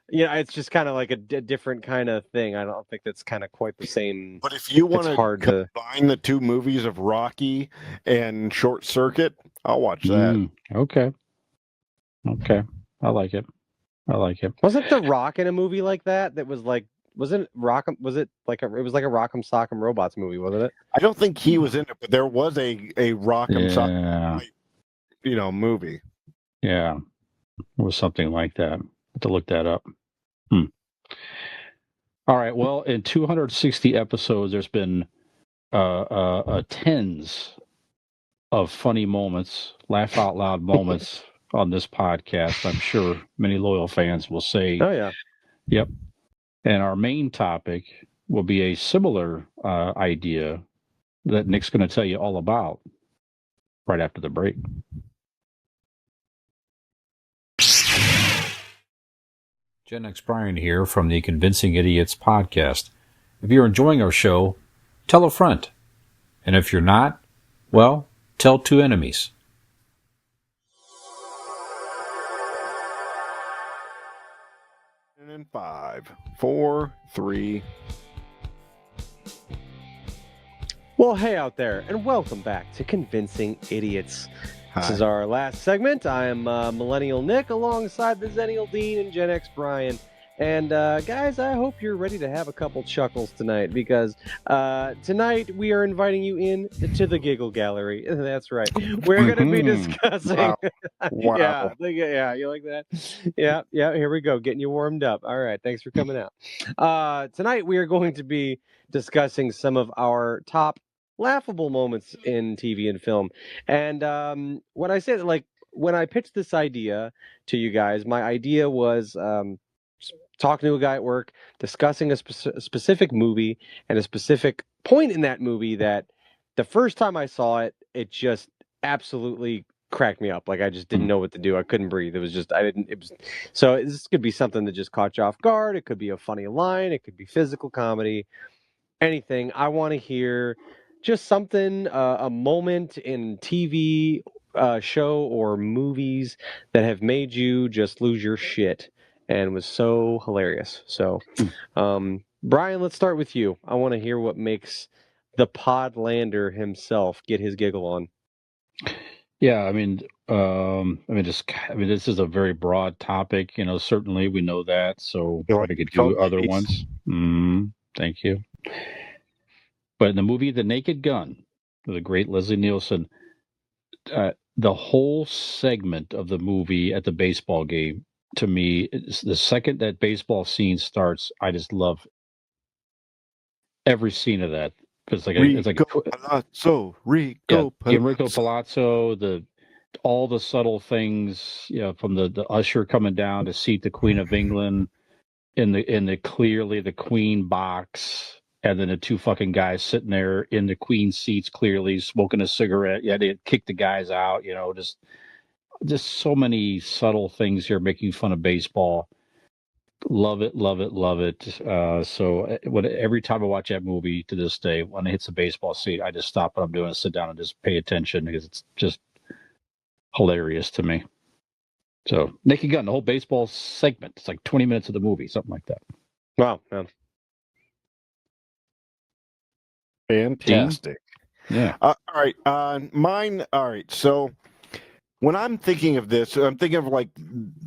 Speaker 1: It's just kind of like a different kind of thing. I don't think that's kind of quite the same.
Speaker 4: But if you want to combine the two movies of Rocky and Short Circuit, I'll watch that.
Speaker 6: Okay. I like it.
Speaker 1: Wasn't The Rock in a movie like that? That was like, wasn't Rock? Was it like it was like a Rock'em Sock'em Robots movie, wasn't it?
Speaker 4: I don't think he was in it, but there was a Rock'em Sock'em, movie.
Speaker 6: Yeah, it was something like that. To look that up. All right. Well, in 260 episodes, there's been tens of funny moments, laugh out loud moments on this podcast. I'm sure many loyal fans will say,
Speaker 1: "Oh yeah,
Speaker 6: yep." And our main topic will be a similar idea that Nick's going to tell you all about right after the break. Gen X Brian here from the Convincing Idiots podcast. If you're enjoying our show, tell a friend. And if you're not, well, tell two enemies.
Speaker 4: And in 5, 4, 3.
Speaker 1: Well, hey out there, and welcome back to Convincing Idiots. This is our last segment. I am Millennial Nick alongside the Zennial Dean and Gen X Brian. And guys, I hope you're ready to have a couple chuckles tonight, because tonight we are inviting you in to the Giggle Gallery. That's right. We're going to be discussing.
Speaker 4: Wow.
Speaker 1: Yeah, you like that? Yeah, here we go. Getting you warmed up. All right, thanks for coming out. Tonight we are going to be discussing some of our top laughable moments in TV and film. And when I say that, like, when I pitched this idea to you guys, my idea was talking to a guy at work, discussing a specific movie and a specific point in that movie that the first time I saw it, it just absolutely cracked me up. Like, I just didn't know what to do. I couldn't breathe. It was just, so this could be something that just caught you off guard. It could be a funny line. It could be physical comedy, anything. I want to hear just something, a moment in TV, show, or movies that have made you just lose your shit and was so hilarious. So, Brian, let's start with you. I want to hear what makes the Podlander himself get his giggle on.
Speaker 6: Yeah, I mean, this is a very broad topic. Certainly we know that. So we could do other ones. Thank you. But in the movie The Naked Gun, the great Leslie Nielsen, the whole segment of the movie at the baseball game, to me, the second that baseball scene starts, I just love every scene of that. It's like
Speaker 4: Enrico
Speaker 6: Palazzo, all the subtle things, from the usher coming down to seat the Queen of England in the clearly the Queen box, and then the two fucking guys sitting there in the Queen seats, clearly smoking a cigarette. Yeah, they kick the guys out. Just so many subtle things here making fun of baseball. Love it, love it, love it. So every time I watch that movie to this day, when it hits the baseball seat, I just stop what I'm doing and sit down and just pay attention, because it's just hilarious to me. So Naked Gun, the whole baseball segment, it's like 20 minutes of the movie, something like that.
Speaker 1: Wow, man.
Speaker 4: Fantastic.
Speaker 6: Yeah.
Speaker 4: All right. Mine. All right. So when I'm thinking of this, I'm thinking of like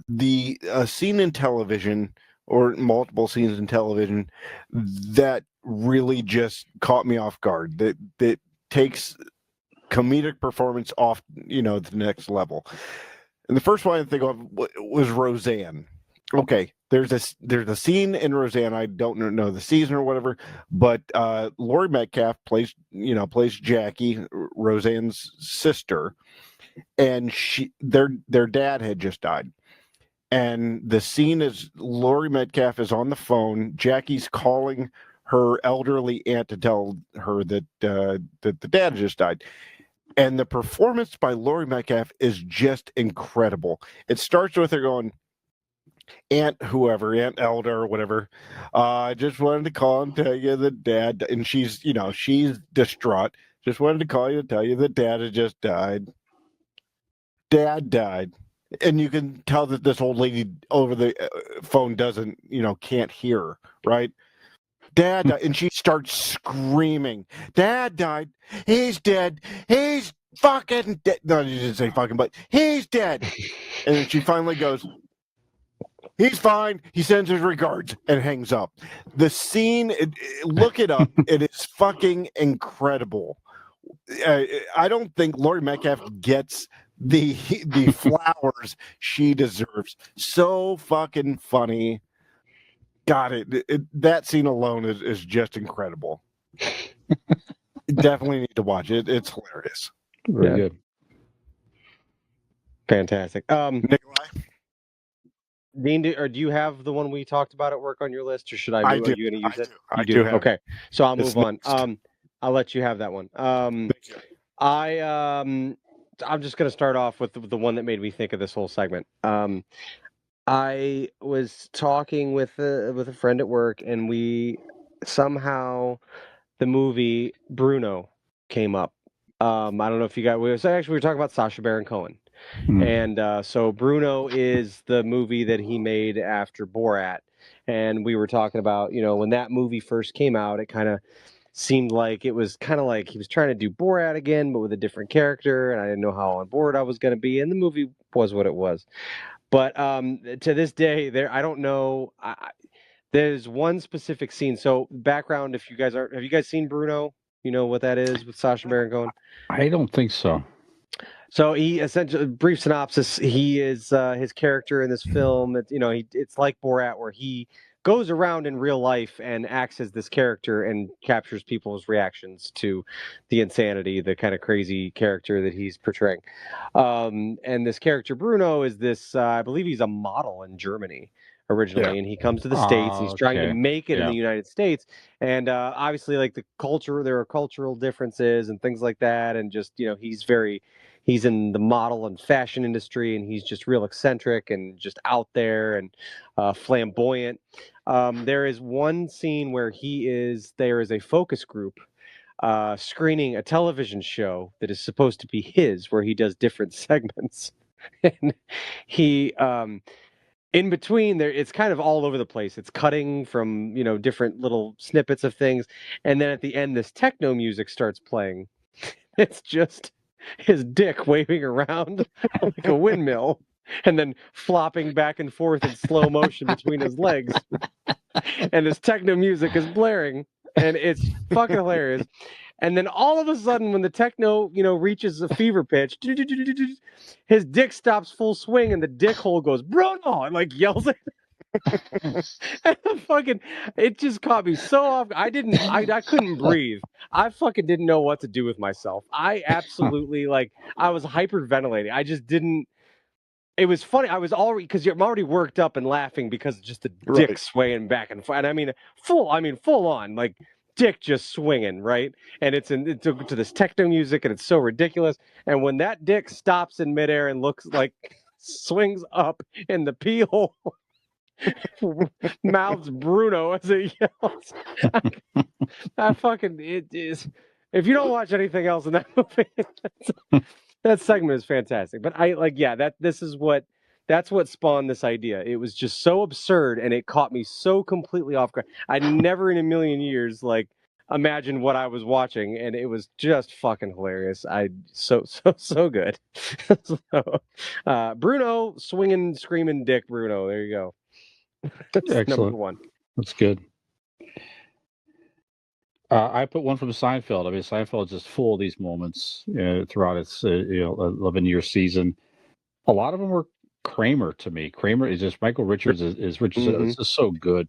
Speaker 4: the scene in television, or multiple scenes in television, that really just caught me off guard. That takes comedic performance off, the next level. And the first one I think of was Roseanne. Okay, there's a scene in Roseanne. I don't know the season or whatever, but Laurie Metcalf plays Jackie, Roseanne's sister, and their dad had just died. And the scene is Laurie Metcalf is on the phone. Jackie's calling her elderly aunt to tell her that the dad just died. And the performance by Laurie Metcalf is just incredible. It starts with her going, Aunt Elder or whatever, I just wanted to call and tell you that Dad, and she's distraught. Just wanted to call you to tell you that Dad had just died. Dad died. And you can tell that this old lady over the phone can't hear, right? Dad died. And she starts screaming, Dad died. He's dead. He's fucking dead. No, she didn't say fucking, but he's dead. And then she finally goes, he's fine. He sends his regards and hangs up. The scene, look it up. It is fucking incredible. I don't think Laurie Metcalf gets the flowers she deserves. So fucking funny. Got it. That scene alone is just incredible. Definitely need to watch it. It's hilarious.
Speaker 6: Very good.
Speaker 1: Fantastic.
Speaker 4: Nikolai?
Speaker 1: Dean, do you have the one we talked about at work on your list, or should I?
Speaker 4: I do.
Speaker 1: Are you going to use it?
Speaker 4: I do have
Speaker 1: okay, so I'll
Speaker 4: It's
Speaker 1: move on.
Speaker 4: next.
Speaker 1: I'll let you have that one.
Speaker 4: Thank you.
Speaker 1: I'm just going to start off with the one that made me think of this whole segment. I was talking with a friend at work, and we somehow the movie Bruno came up. I don't know if you guys. We were talking about Sacha Baron Cohen. And so Bruno is the movie that he made after Borat. And we were talking about, when that movie first came out, it kind of seemed like it was kind of like he was trying to do Borat again, but with a different character, and I didn't know how on board I was going to be. And the movie was what it was. But to this day, I don't know. There's one specific scene. So background, if you guys have you guys seen Bruno? You know what that is with Sacha Baron Cohen?
Speaker 6: I don't think so.
Speaker 1: So he essentially, brief synopsis, he is his character in this film. It's like Borat, where he goes around in real life and acts as this character and captures people's reactions to the insanity, the kind of crazy character that he's portraying. And this character, Bruno, is this, I believe he's a model in Germany originally, and he comes to the States and he's trying to make it in the United States. And obviously, like the culture, there are cultural differences and things like that. And just, he's in the model and fashion industry, and he's just real eccentric and just out there and flamboyant. There is one scene where there is a focus group screening a television show that is supposed to be his, where he does different segments. And he, in between there, it's kind of all over the place. It's cutting from, different little snippets of things. And then at the end, this techno music starts playing. It's just his dick waving around like a windmill and then flopping back and forth in slow motion between his legs. And this techno music is blaring, and it's fucking hilarious. And then all of a sudden, when the techno, reaches a fever pitch, his dick stops full swing, and the dick hole goes, Bruno, and like yells at fucking, it just caught me so off. I couldn't breathe. I fucking didn't know what to do with myself. I absolutely I was hyperventilating. I just didn't. It was funny. I'm already worked up and laughing because of just the dick swaying back and forth. And I mean, full on, like dick just swinging, right? And it's to this techno music, and it's so ridiculous. And when that dick stops in midair and looks like swings up in the pee hole, mouths Bruno as it yells. It is. If you don't watch anything else in that movie, that segment is fantastic. But that's what spawned this idea. It was just so absurd, and it caught me so completely off guard. I never in a million years imagined what I was watching, and it was just fucking hilarious. So good. Bruno swinging, screaming, dick Bruno. There you go. That's
Speaker 6: Excellent.
Speaker 1: number one.
Speaker 6: That's good. I put one from Seinfeld. I mean, Seinfeld is just full of these moments throughout its 11-year season. A lot of them were Kramer to me. Kramer is just Michael Richards is Richards. It's just so good,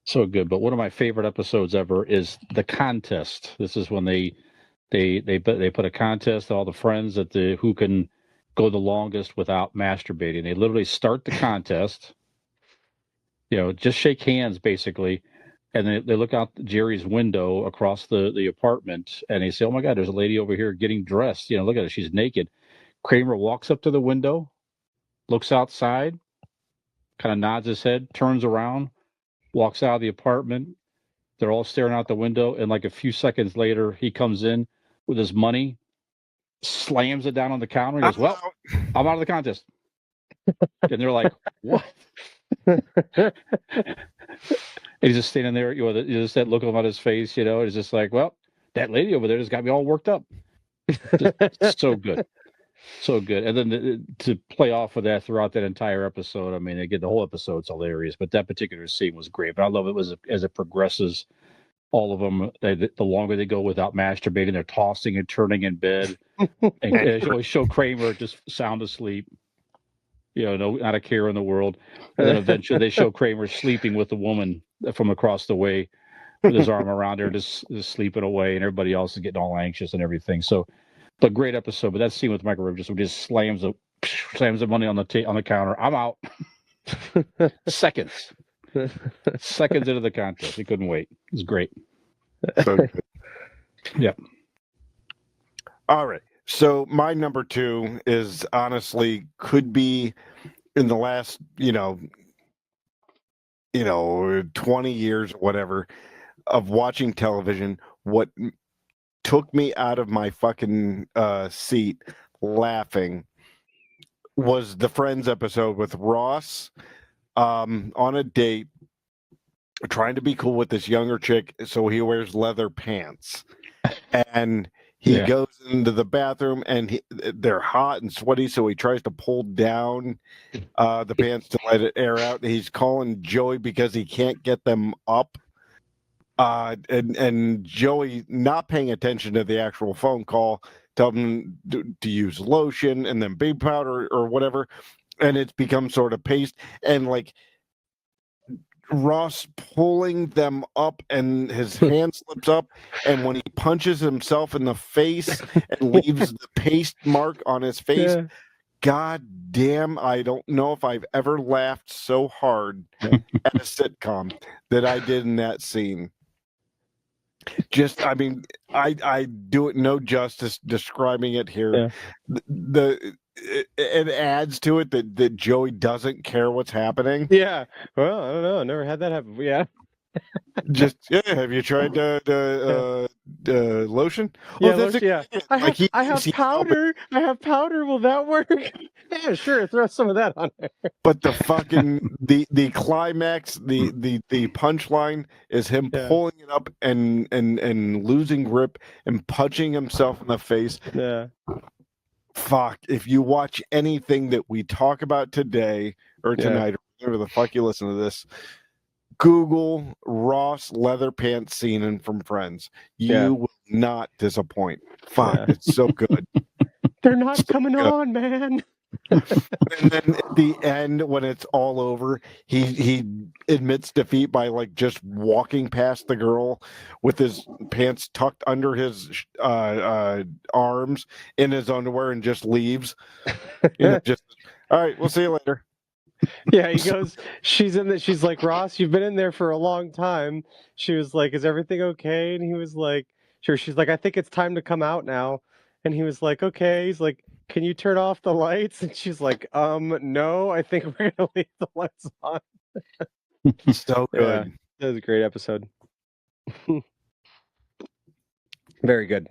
Speaker 6: so good. But one of my favorite episodes ever is the contest. This is when they put a contest, all the friends who can go the longest without masturbating. They literally start the contest. Just shake hands basically. And they look out Jerry's window across the apartment, and they say, "Oh my God, there's a lady over here getting dressed. Look at her, she's naked." Kramer walks up to the window, looks outside, kind of nods his head, turns around, walks out of the apartment. They're all staring out the window, and like a few seconds later, he comes in with his money, slams it down on the counter, and goes, "Well, I'm out of the contest." And they're like, "What?" He's just standing there, just that look on his face, it's just like, well, that lady over there just got me all worked up. Just so good. So good. And then to play off of that throughout that entire episode, I mean, again, the whole episode's hilarious, but that particular scene was great. But I love it as it progresses, all of them, the longer they go without masturbating, they're tossing and turning in bed. And they always show Kramer just sound asleep. Not a care in the world. And then eventually they show Kramer sleeping with the woman from across the way with his arm around her, just sleeping away, and everybody else is getting all anxious and everything. So, but great episode. But that scene with Michael Richards, who just slams the money on the counter. I'm out. Seconds into the contest. He couldn't wait. It was great.
Speaker 4: So good.
Speaker 6: Yep.
Speaker 4: All right. So my number two is honestly could be in the last, 20 years or whatever of watching television. What took me out of my fucking seat laughing was the Friends episode with Ross on a date trying to be cool with this younger chick, so he wears leather pants, and he goes into the bathroom, and they're hot and sweaty, so he tries to pull down the pants to let it air out. He's calling Joey because he can't get them up. And Joey, not paying attention to the actual phone call, tell him to use lotion and then baby powder or whatever, and it's become sort of paste, and like Ross pulling them up, and his hand slips up, and when he punches himself in the face and leaves the paste mark on his face, God damn, I don't know if I've ever laughed so hard at a sitcom that I did in that scene. Just, I mean, I do it no justice describing it here. It adds to it that Joey doesn't care what's happening.
Speaker 1: Yeah. Well, I don't know. I never had that happen. Yeah.
Speaker 4: Just have you tried lotion?
Speaker 1: Yeah, lotion, I have powder.
Speaker 4: Open.
Speaker 1: I have powder. Will that work? Yeah, sure. Throw some of that on there.
Speaker 4: But the fucking the climax, the punchline is him pulling it up and losing grip and punching himself in the face.
Speaker 1: Yeah.
Speaker 4: Fuck. If you watch anything that we talk about today or tonight, or whenever the fuck you listen to this, Google Ross leather pants scene from Friends. You will not disappoint. Fuck, it's so good.
Speaker 1: They're not coming on, man.
Speaker 4: And then at the end, when it's all over, he admits defeat by like just walking past the girl with his pants tucked under his arms in his underwear and just leaves. Just all right, we'll see you later.
Speaker 1: Yeah, he goes, she's like, Ross, you've been in there for a long time. She was like, is everything okay? And he was like, sure. She's like, I think it's time to come out now. And he was like, okay. He's like, can you turn off the lights? And she's like, no, I think we're gonna leave the lights on.
Speaker 4: So good.
Speaker 1: Yeah, that was a great episode. Very good.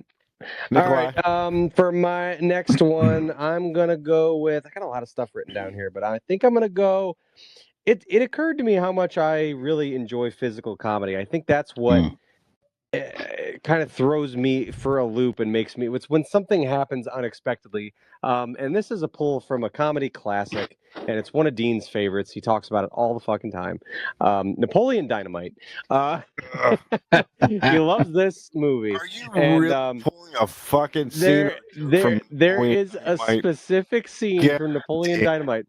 Speaker 4: Nikolai.
Speaker 1: All right. For my next one, I'm gonna go with. I got a lot of stuff written down here, but I think I'm gonna go. It occurred to me how much I really enjoy physical comedy. I think that's what kind of throws me for a loop and makes me. It's when something happens unexpectedly. And this is a pull from a comedy classic, and it's one of Dean's favorites. He talks about it all the fucking time. Napoleon Dynamite. He loves this movie.
Speaker 4: Are you really pulling a fucking scene?
Speaker 1: There is a specific scene from Napoleon Dynamite.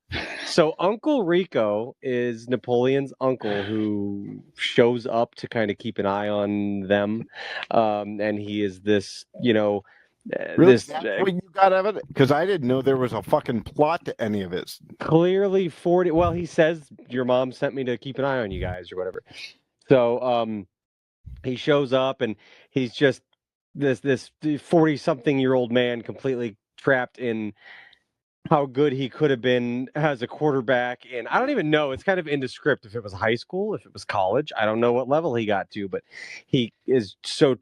Speaker 1: So Uncle Rico is Napoleon's uncle who shows up to kind of keep an eye on them. And he is this,
Speaker 4: really? That's what you got of it? Because I didn't know there was a fucking plot to any of it.
Speaker 1: Clearly 40. Well, he says your mom sent me to keep an eye on you guys or whatever. So he shows up and he's just this 40-something-year-old man completely trapped in how good he could have been as a quarterback. And I don't even know. It's kind of indescript if it was high school, if it was college. I don't know what level he got to, but he is so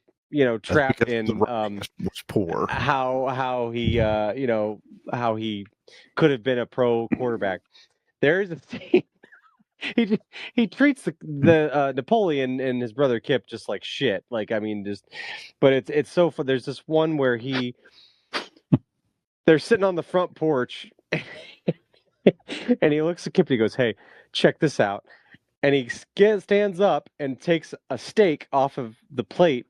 Speaker 1: trapped in
Speaker 4: was poor.
Speaker 1: How he how he could have been a pro quarterback. There's a scene. He treats the Napoleon and his brother Kip just like shit. Like, I mean, but it's so fun. There's this one where they're sitting on the front porch, and he looks at Kip and he goes, "Hey, check this out." And he stands up and takes a steak off of the plate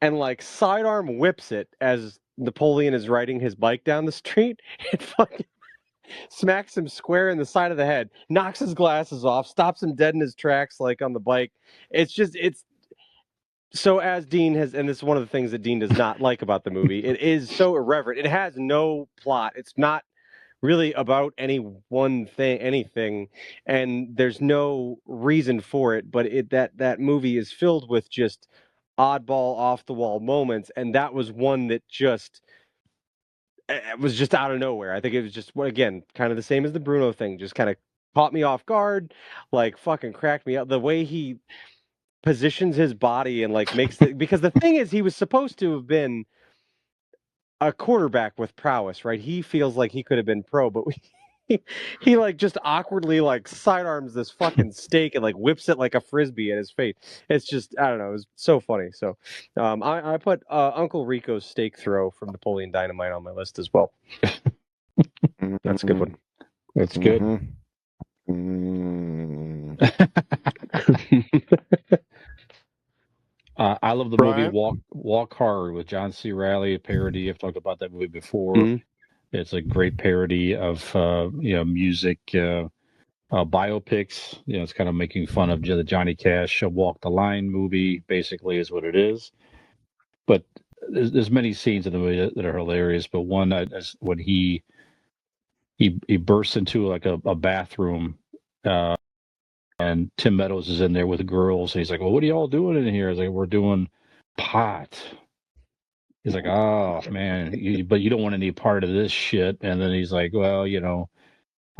Speaker 1: and like sidearm whips it as Napoleon is riding his bike down the street. It fucking smacks him square in the side of the head, knocks his glasses off, stops him dead in his tracks like on the bike. It's so, as Dean has, and this is one of the things that Dean does not like about the movie, it is so irreverent. It has no plot. It's not really about any one thing, anything, and there's no reason for it. But that movie is filled with just oddball, off the wall moments, and that was one that just it was just out of nowhere. I think it was just, again, kind of the same as the Bruno thing, just kind of caught me off guard, like fucking cracked me up. The way he positions his body and like makes because the thing is, he was supposed to have been a quarterback with prowess, right? He feels like he could have been pro, but he like just awkwardly like sidearms this fucking steak and like whips it like a frisbee at his face. It's just I don't know. It was so funny. So I put Uncle Rico's steak throw from Napoleon Dynamite on my list as well. That's a good one.
Speaker 6: That's good.
Speaker 4: Mm-hmm.
Speaker 6: I love the
Speaker 4: Brian?
Speaker 6: movie Walk Hard with John C. Reilly, a parody. I've talked about that movie before.
Speaker 1: Mhm.
Speaker 6: It's a great parody of music biopics. It's kind of making fun of the Johnny Cash Walk the Line movie. Basically, is what it is. But there's many scenes in the movie that are hilarious. But one is when he bursts into like a bathroom. And Tim Meadows is in there with the girls, and he's like, "Well, what are y'all doing in here?" He's like, "We're doing pot." He's like, "Oh man, but you don't want any part of this shit." And then he's like, "Well, I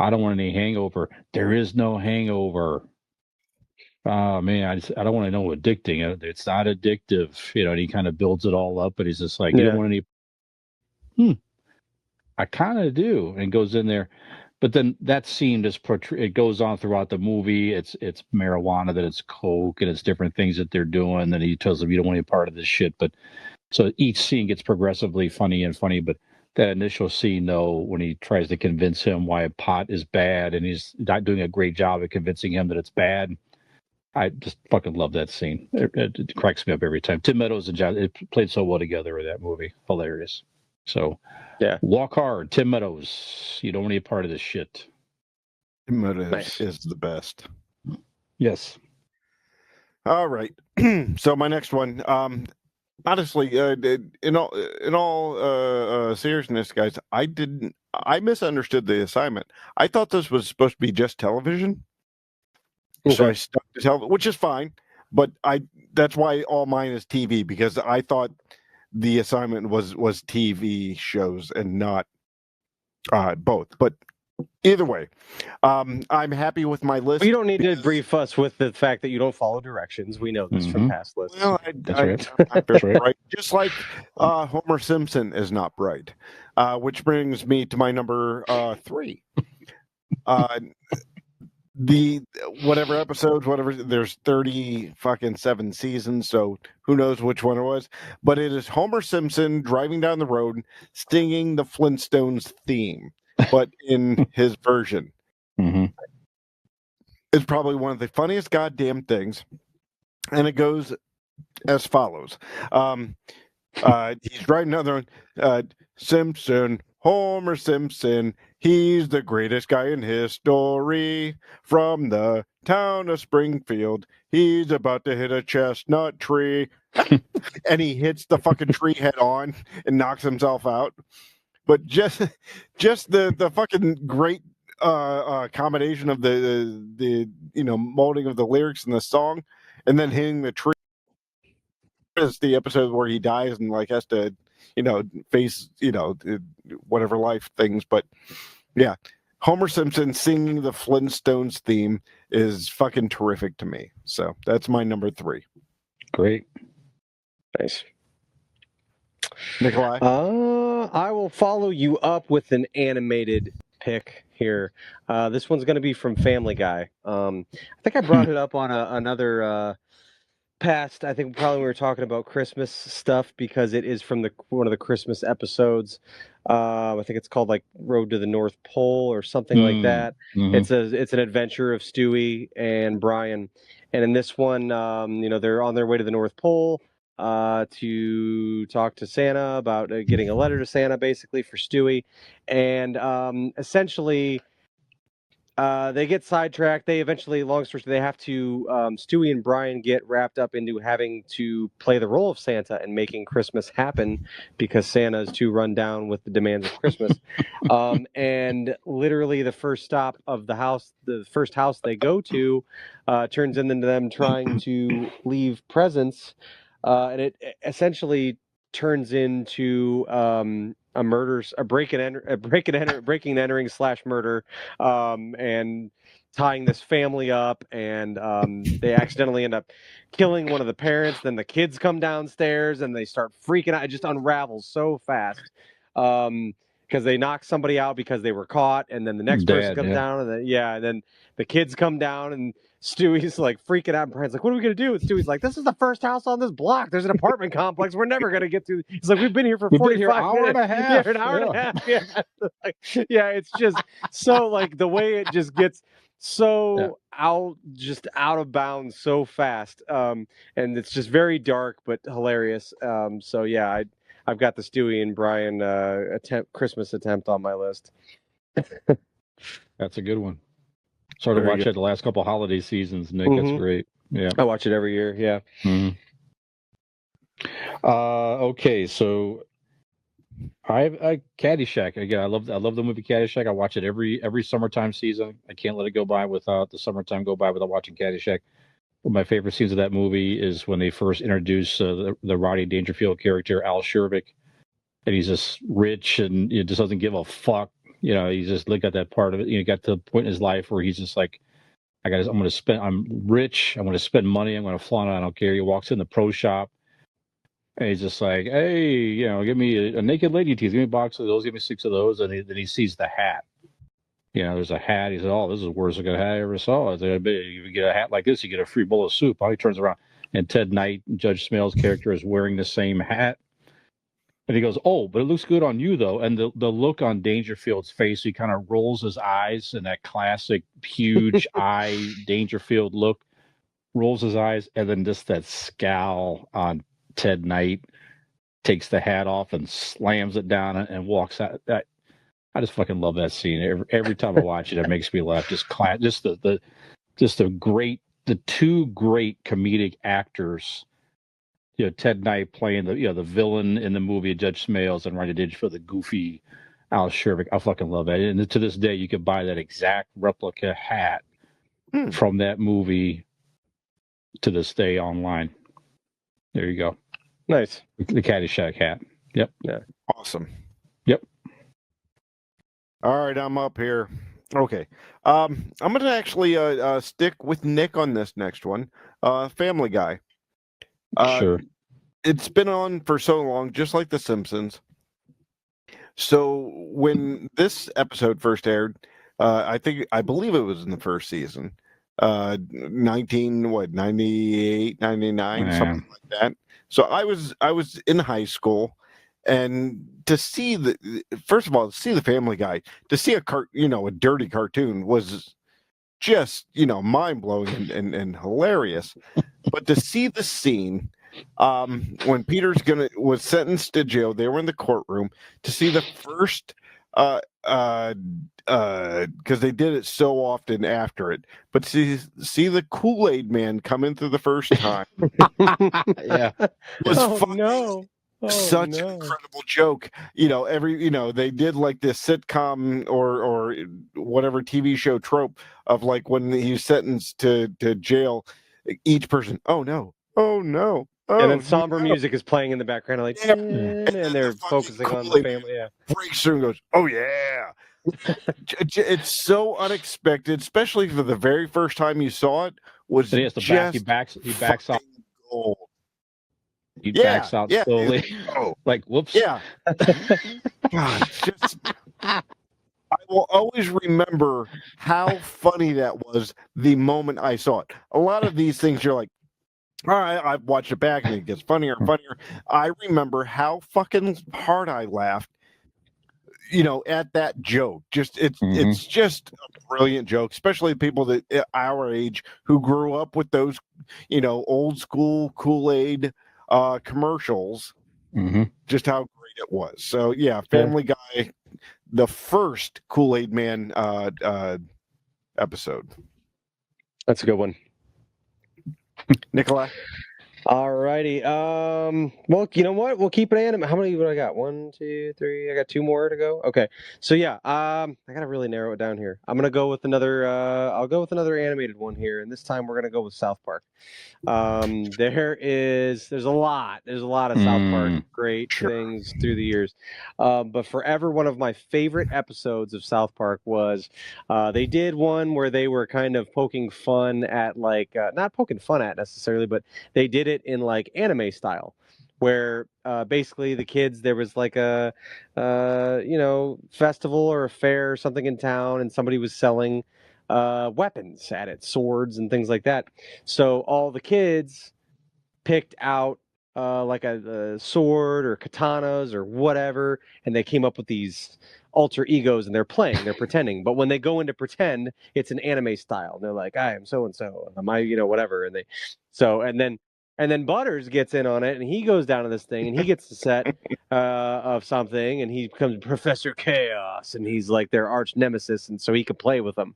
Speaker 6: don't want any hangover. There is no hangover. Oh man, I don't want to know addicting. It's not addictive, And he kind of builds it all up, but he's just like, "You don't want any." I kind of do, and goes in there. But then that scene just it goes on throughout the movie. It's marijuana, that it's coke, and it's different things that they're doing. Then he tells them, "You don't want any part of this shit." But so each scene gets progressively funny. But that initial scene, though, when he tries to convince him why pot is bad, and he's not doing a great job of convincing him that it's bad, I just fucking love that scene. It cracks me up every time. Tim Meadows and John, it played so well together in that movie. Hilarious. So.
Speaker 1: Yeah.
Speaker 6: Walk Hard, Tim Meadows. You don't want any part of this shit.
Speaker 4: Tim Meadows
Speaker 1: Nice.
Speaker 4: is the best.
Speaker 6: Yes.
Speaker 4: All right. So my next one, honestly, in all seriousness, guys, I misunderstood the assignment. I thought this was supposed to be just television.
Speaker 1: Okay.
Speaker 4: So I stuck to television, which is fine, but that's why all mine is TV, because I thought the assignment was TV shows and not both. But either way, I'm happy with my list.
Speaker 1: You don't need to brief us with the fact that you don't follow directions. We know this from past lists.
Speaker 4: Well,
Speaker 6: That's right.
Speaker 4: I'm not very
Speaker 6: That's right.
Speaker 4: bright. Just like Homer Simpson is not bright. Which brings me to my number 3. The whatever episodes, there's 7 seasons, so who knows which one it was, but it is Homer Simpson driving down the road singing the Flintstones theme, but in his version.
Speaker 6: Mm-hmm.
Speaker 4: It's probably one of the funniest goddamn things, and it goes as follows. He's driving down the road, Simpson, Homer Simpson, he's the greatest guy in history. From the town of Springfield, he's about to hit a chestnut tree. And he hits the fucking tree head on and knocks himself out. But just the fucking great combination of the molding of the lyrics in the song, and then hitting the tree is the episode where he dies and like has to face whatever life things. But yeah, Homer Simpson singing the Flintstones theme is fucking terrific to me. So that's my number 3.
Speaker 6: Great.
Speaker 1: Nice.
Speaker 4: Nikolai?
Speaker 1: I will follow you up with an animated pick here. This one's going to be from Family Guy. I think I brought it up on another past. I think probably we were talking about Christmas stuff because it is from one of the Christmas episodes. I think it's called like Road to the North Pole or something like that.
Speaker 6: Mm-hmm.
Speaker 1: It's an adventure of Stewie and Brian, and in this one, they're on their way to the North Pole to talk to Santa about getting a letter to Santa, basically for Stewie, and essentially. They get sidetracked. They eventually, long story short, they have to, Stewie and Brian get wrapped up into having to play the role of Santa and making Christmas happen because Santa is too run down with the demands of Christmas. And literally the first stop of the first house they go to turns into them trying to leave presents. And it essentially turns into a breaking and entering / murder, and tying this family up, and they accidentally end up killing one of the parents. Then the kids come downstairs and they start freaking out. It just unravels so fast. because they knock somebody out because they were caught, and then the next person
Speaker 6: Dad,
Speaker 1: comes
Speaker 6: yeah.
Speaker 1: down, and then the kids come down, and Stewie's like freaking out, and Brian's like, "What are we gonna do?" And Stewie's like, "This is the first house on this block. There's an apartment complex. We're never gonna get through." He's like, "We've been here for
Speaker 6: We've been here
Speaker 1: 45
Speaker 6: hour and
Speaker 1: minutes.
Speaker 6: a
Speaker 1: Yeah,
Speaker 6: half.
Speaker 1: an hour and a
Speaker 6: Yeah.
Speaker 1: half. Yeah, like, yeah. It's just so like the way it just gets so out of bounds so fast, and it's just very dark but hilarious. So yeah, I've got the Stewie and Brian Christmas attempt on my list.
Speaker 6: That's a good one. Started
Speaker 1: Very
Speaker 6: watching
Speaker 1: good.
Speaker 6: it the last couple holiday seasons, Nick. That's great. Yeah.
Speaker 1: I watch it every year. Yeah.
Speaker 6: Mhm. Okay, so I Caddyshack again. I love the movie Caddyshack. I watch it every summertime season. I can't let it go by without the summertime go by without watching Caddyshack. One of my favorite scenes of that movie is when they first introduce the Rodney Dangerfield character, Al Shervick, and he's just rich and just doesn't give a fuck. He's just got that part of it. Got to the point in his life where he's just like, I'm rich. I'm going to spend money. I'm going to flaunt it. I don't care. He walks in the pro shop. And he's just like, hey, give me a naked lady teeth. Give me a box of those. Give me 6 of those. And then he sees the hat. There's a hat. He said, oh, this is the worst looking hat I ever saw. I said, you get a hat like this, you get a free bowl of soup. He turns around, and Ted Knight, Judge Smale's character, is wearing the same hat. And he goes, oh, but it looks good on you, though. And the look on Dangerfield's face, he kind of rolls his eyes in that classic huge eye Dangerfield look, rolls his eyes, and then just that scowl on Ted Knight, takes the hat off and slams it down and walks out. I just fucking love that scene. Every time I watch it, it makes me laugh. Just the two great comedic actors. Ted Knight playing the villain in the movie Judge Smales, and Rodney Dangerfield the goofy Al Shervick. I fucking love that. And to this day, you could buy that exact replica hat from that movie to this day online. There you go.
Speaker 1: Nice.
Speaker 6: The Caddyshack hat. Yep.
Speaker 1: Yeah.
Speaker 4: Awesome.
Speaker 6: Yep.
Speaker 4: All right, I'm up here. Okay. I'm going to actually stick with Nick on this next one. Family Guy.
Speaker 6: Sure.
Speaker 4: It's been on for so long, just like The Simpsons. So when this episode first aired, I believe it was in the first season, 98, 99, something like that. So I was in high school, and to see first of all, to see the Family Guy, to see a dirty cartoon was just mind blowing and hilarious. But to see the scene when Peter's was sentenced to jail, they were in the courtroom, to see the first because they did it so often after it, but to see the Kool-Aid Man come in for the first time,
Speaker 6: Yeah,
Speaker 4: was such an incredible joke. They did like this sitcom or whatever TV show trope of like when he's sentenced to jail, each person, oh no, and
Speaker 1: then somber music is playing in the background, like, and they're focusing on the family. Yeah,
Speaker 4: breaks through and goes, oh yeah. It's so unexpected, especially for the very first time you saw it. Was
Speaker 6: he has to he backs out.
Speaker 4: Gold.
Speaker 6: He backs out slowly. Like, whoops.
Speaker 4: Yeah. God, I will always remember how funny that was the moment I saw it. A lot of these things, you're like, all right, I've watched it back and it gets funnier and funnier. I remember how fucking hard I laughed, at that joke. It's just a brilliant joke, especially people that our age who grew up with those, old school Kool-Aid commercials. Just how great it was. So yeah, Family Guy, the first Kool-Aid Man episode.
Speaker 1: That's a good one.
Speaker 4: Nikolai.
Speaker 1: All righty. Well, you know what? We'll keep it animated. How many would I got? 1, 2, 3. I got 2 more to go. Okay. So yeah, I gotta really narrow it down here. I'm gonna go with another. I'll go with another animated one here, and this time we're gonna go with South Park. There's a lot of South Park great things through the years, but forever one of my favorite episodes of South Park was they did one where they were kind of poking fun at not poking fun at necessarily, but they did it in like anime style, where basically the kids, there was like a festival or a fair or something in town, and somebody was selling weapons at it, swords and things like that. So all the kids picked out like a sword or katanas or whatever, and they came up with these alter egos, and they're pretending. But when they go into pretend, it's an anime style. They're like, I am so and so, am I, whatever, and they, so and then Butters gets in on it, and he goes down to this thing, and he gets the set of something, and he becomes Professor Chaos, and he's like their arch nemesis, and so he can play with them.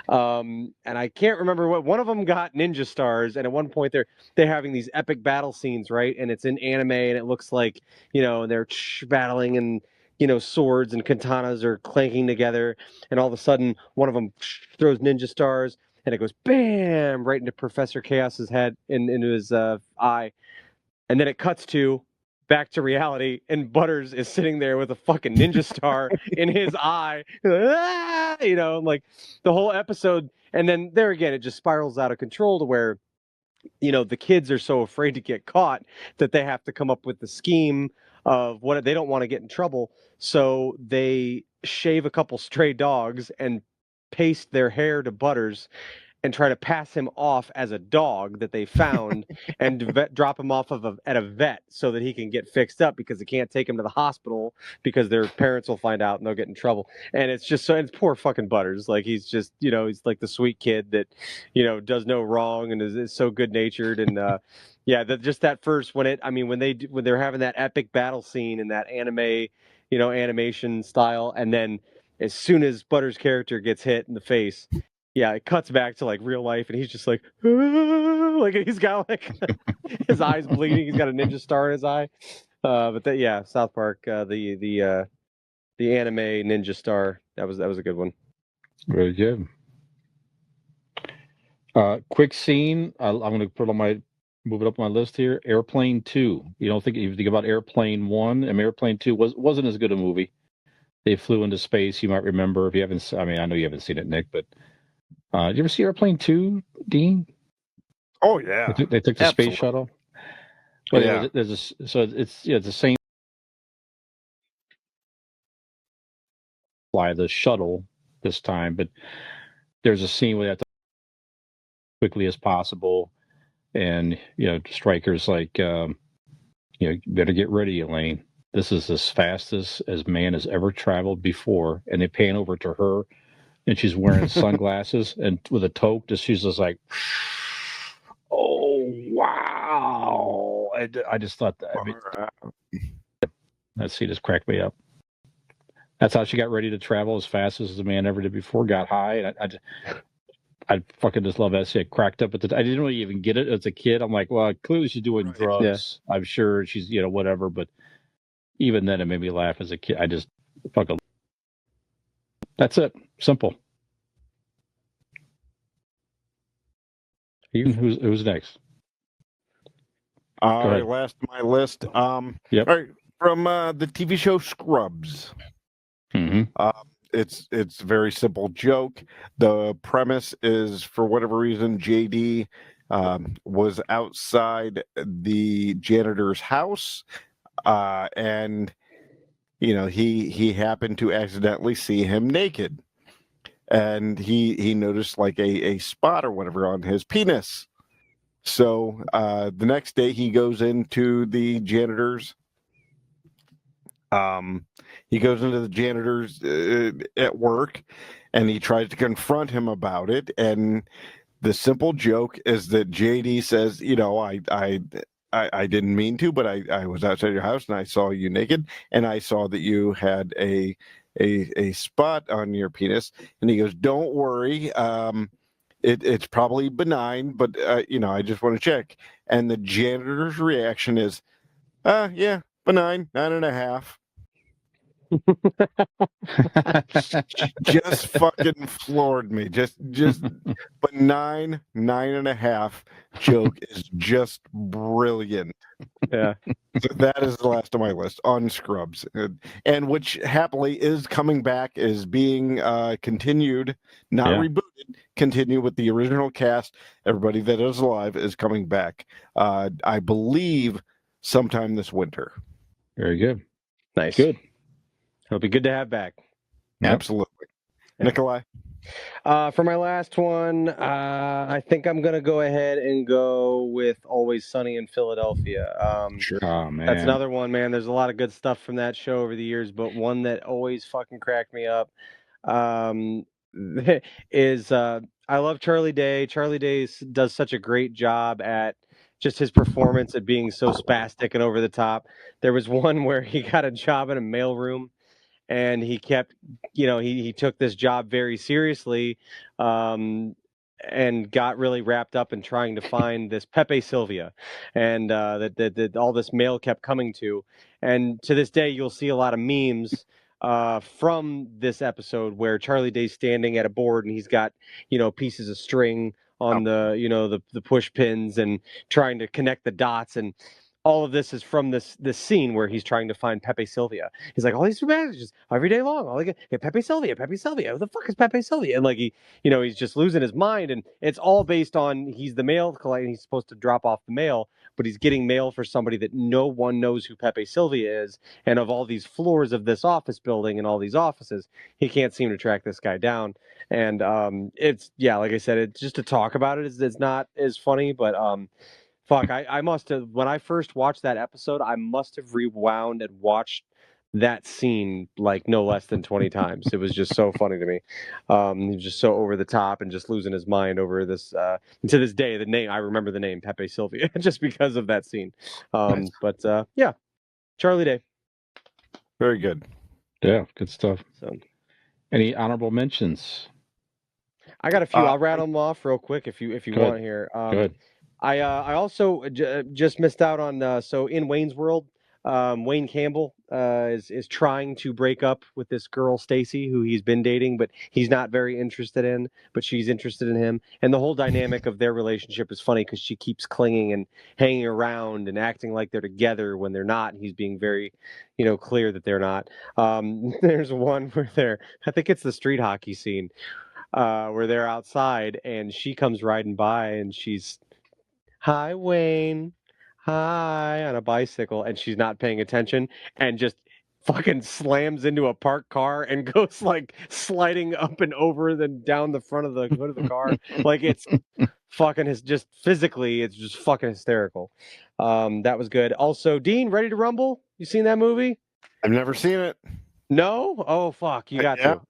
Speaker 1: And I can't remember what one of them got ninja stars, and at one point they're having these epic battle scenes, right? And it's in anime, and it looks like and they're battling, and swords and katanas are clanking together, and all of a sudden one of them throws ninja stars, and it goes bam right into Professor Chaos's head, into his eye, and then it cuts to back to reality, and Butters is sitting there with a fucking ninja star in his eye, like the whole episode. And then there again, it just spirals out of control to where, the kids are so afraid to get caught that they have to come up with the scheme of what they don't want to get in trouble. So they shave a couple stray dogs and paste their hair to Butters and try to pass him off as a dog that they found and drop him off at a vet so that he can get fixed up, because they can't take him to the hospital because their parents will find out and they'll get in trouble. And it's just so, it's poor fucking Butters. Like, he's just, he's like the sweet kid that, does no wrong and is so good natured. And, yeah, just that first, when they're having that epic battle scene in that anime, animation style. And then as soon as Butters' character gets hit in the face, yeah, it cuts back to like real life, and he's just like, "Ah," like he's got like his eyes bleeding. He's got a ninja star in his eye. South Park, the anime ninja star. That was a good one.
Speaker 6: Very good. Quick scene. I'm going to move it up on my list here. Airplane 2. You don't think, if you think about Airplane 1, and Airplane 2 wasn't as good a movie. They flew into space. You might remember, if you haven't. I mean, I know you haven't seen it, Nick, but. Did you ever see Airplane 2, Dean?
Speaker 4: Oh yeah,
Speaker 6: they took the space shuttle. Well, yeah, it's the same. Fly the shuttle this time, but there's a scene where they have to quickly as possible, and Stryker's like, you better get ready, Elaine. This is as fast as man has ever traveled before, and they pan over to her. And she's wearing sunglasses and with a toque. She's just like, oh, wow. I just thought that. That scene just cracked me up. That's how she got ready to travel as fast as the man ever did before, got high. And I fucking just love that scene. Cracked up I didn't really even get it as a kid. I'm like, well, clearly she's doing drugs. Yeah. I'm sure she's, whatever. But even then, it made me laugh as a kid. I just fucking. That's it. Simple. Who's next?
Speaker 4: Last on my list.
Speaker 6: Yep.
Speaker 4: All right, from the TV show Scrubs.
Speaker 6: Mm-hmm.
Speaker 4: It's a very simple joke. The premise is, for whatever reason, JD was outside the janitor's house, and he happened to accidentally see him naked, and he noticed like a spot or whatever on his penis. So the next day he goes into the janitor's. He goes into the janitor's at work, and he tries to confront him about it. And the simple joke is that JD says, I didn't mean to, but I was outside your house and I saw you naked, and I saw that you had a spot on your penis. And he goes, don't worry. It's probably benign, but I just want to check. And the janitor's reaction is, yeah, benign, 9.5. Just fucking floored me. Just but 9.5 joke is just brilliant.
Speaker 1: Yeah.
Speaker 4: So that is the last on my list on Scrubs, and which happily is coming back, is being continued, not rebooted. Continue with the original cast. Everybody that is alive is coming back. I believe sometime this winter.
Speaker 6: Very good.
Speaker 1: Nice.
Speaker 6: Good.
Speaker 1: It'll be good to have back.
Speaker 6: Yep.
Speaker 4: Absolutely.
Speaker 1: Yeah.
Speaker 4: Nikolai?
Speaker 1: For my last one, I think I'm going to go ahead and go with Always Sunny in Philadelphia.
Speaker 4: Sure.
Speaker 6: Oh, man.
Speaker 1: That's another one, man. There's a lot of good stuff from that show over the years, but one that always fucking cracked me up is I love Charlie Day. Charlie Day does such a great job at just his performance at being so spastic and over the top. There was one where he got a job in a mailroom, and he kept, he took this job very seriously, and got really wrapped up in trying to find this Pepe Sylvia, and that all this mail kept coming to. And to this day, you'll see a lot of memes from this episode where Charlie Day's standing at a board and he's got, pieces of string on the push pins and trying to connect the dots, and all of this is from this scene where he's trying to find Pepe Sylvia. He's like, all these messages every day long. All like, hey, Pepe Sylvia, Pepe Sylvia. Who the fuck is Pepe Sylvia? And like he's just losing his mind. And it's all based on he's the mail collector. He's supposed to drop off the mail, but he's getting mail for somebody that no one knows who Pepe Sylvia is. And of all these floors of this office building and all these offices, he can't seem to track this guy down. And it's like I said, it's just to talk about it. It's not as funny, but fuck, I must have, when I first watched that episode, I must have rewound and watched that scene like no less than 20 times. It was just so funny to me. He was just so over the top and just losing his mind over this. And to this day, I remember the name Pepe Sylvia just because of that scene.
Speaker 4: Nice.
Speaker 1: But Charlie Day.
Speaker 4: Very good.
Speaker 6: Yeah, good stuff.
Speaker 1: So,
Speaker 6: any honorable mentions?
Speaker 1: I got a few. I'll rattle them off real quick if you want here.
Speaker 6: Good.
Speaker 1: I also just missed out on so in Wayne's World, Wayne Campbell is trying to break up with this girl Stacy who he's been dating, but he's not very interested in, but she's interested in him, and the whole dynamic of their relationship is funny because she keeps clinging and hanging around and acting like they're together when they're not, and he's being very clear that they're not. There's one where I think it's the street hockey scene where they're outside and she comes riding by and she's, hi, Wayne. Hi, on a bicycle, and she's not paying attention and just fucking slams into a parked car and goes like sliding up and over then down the front of the hood of the car. Like it's fucking just physically, it's just fucking hysterical. That was good. Also, Dean, Ready to Rumble? You seen that movie?
Speaker 4: I've never seen it.
Speaker 1: No? Oh fuck, you got to.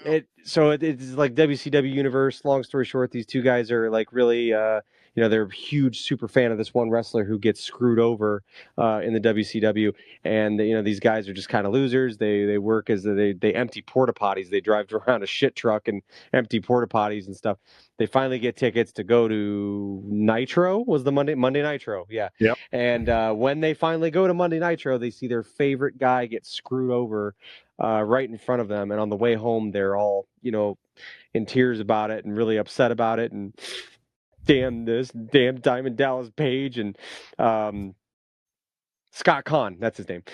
Speaker 1: It's like WCW universe. Long story short, these two guys are like really they're a huge super fan of this one wrestler who gets screwed over in the WCW, and these guys are just kind of losers. They work as they empty porta potties. They drive around a shit truck and empty porta potties and stuff. They finally get tickets to go to Nitro. Was the Monday Nitro? Yeah.
Speaker 4: Yep.
Speaker 1: And when they finally go to Monday Nitro, they see their favorite guy get screwed over right in front of them. And on the way home, they're all in tears about it and really upset about it. And damn Diamond Dallas Page and Scott Kahn, that's his name,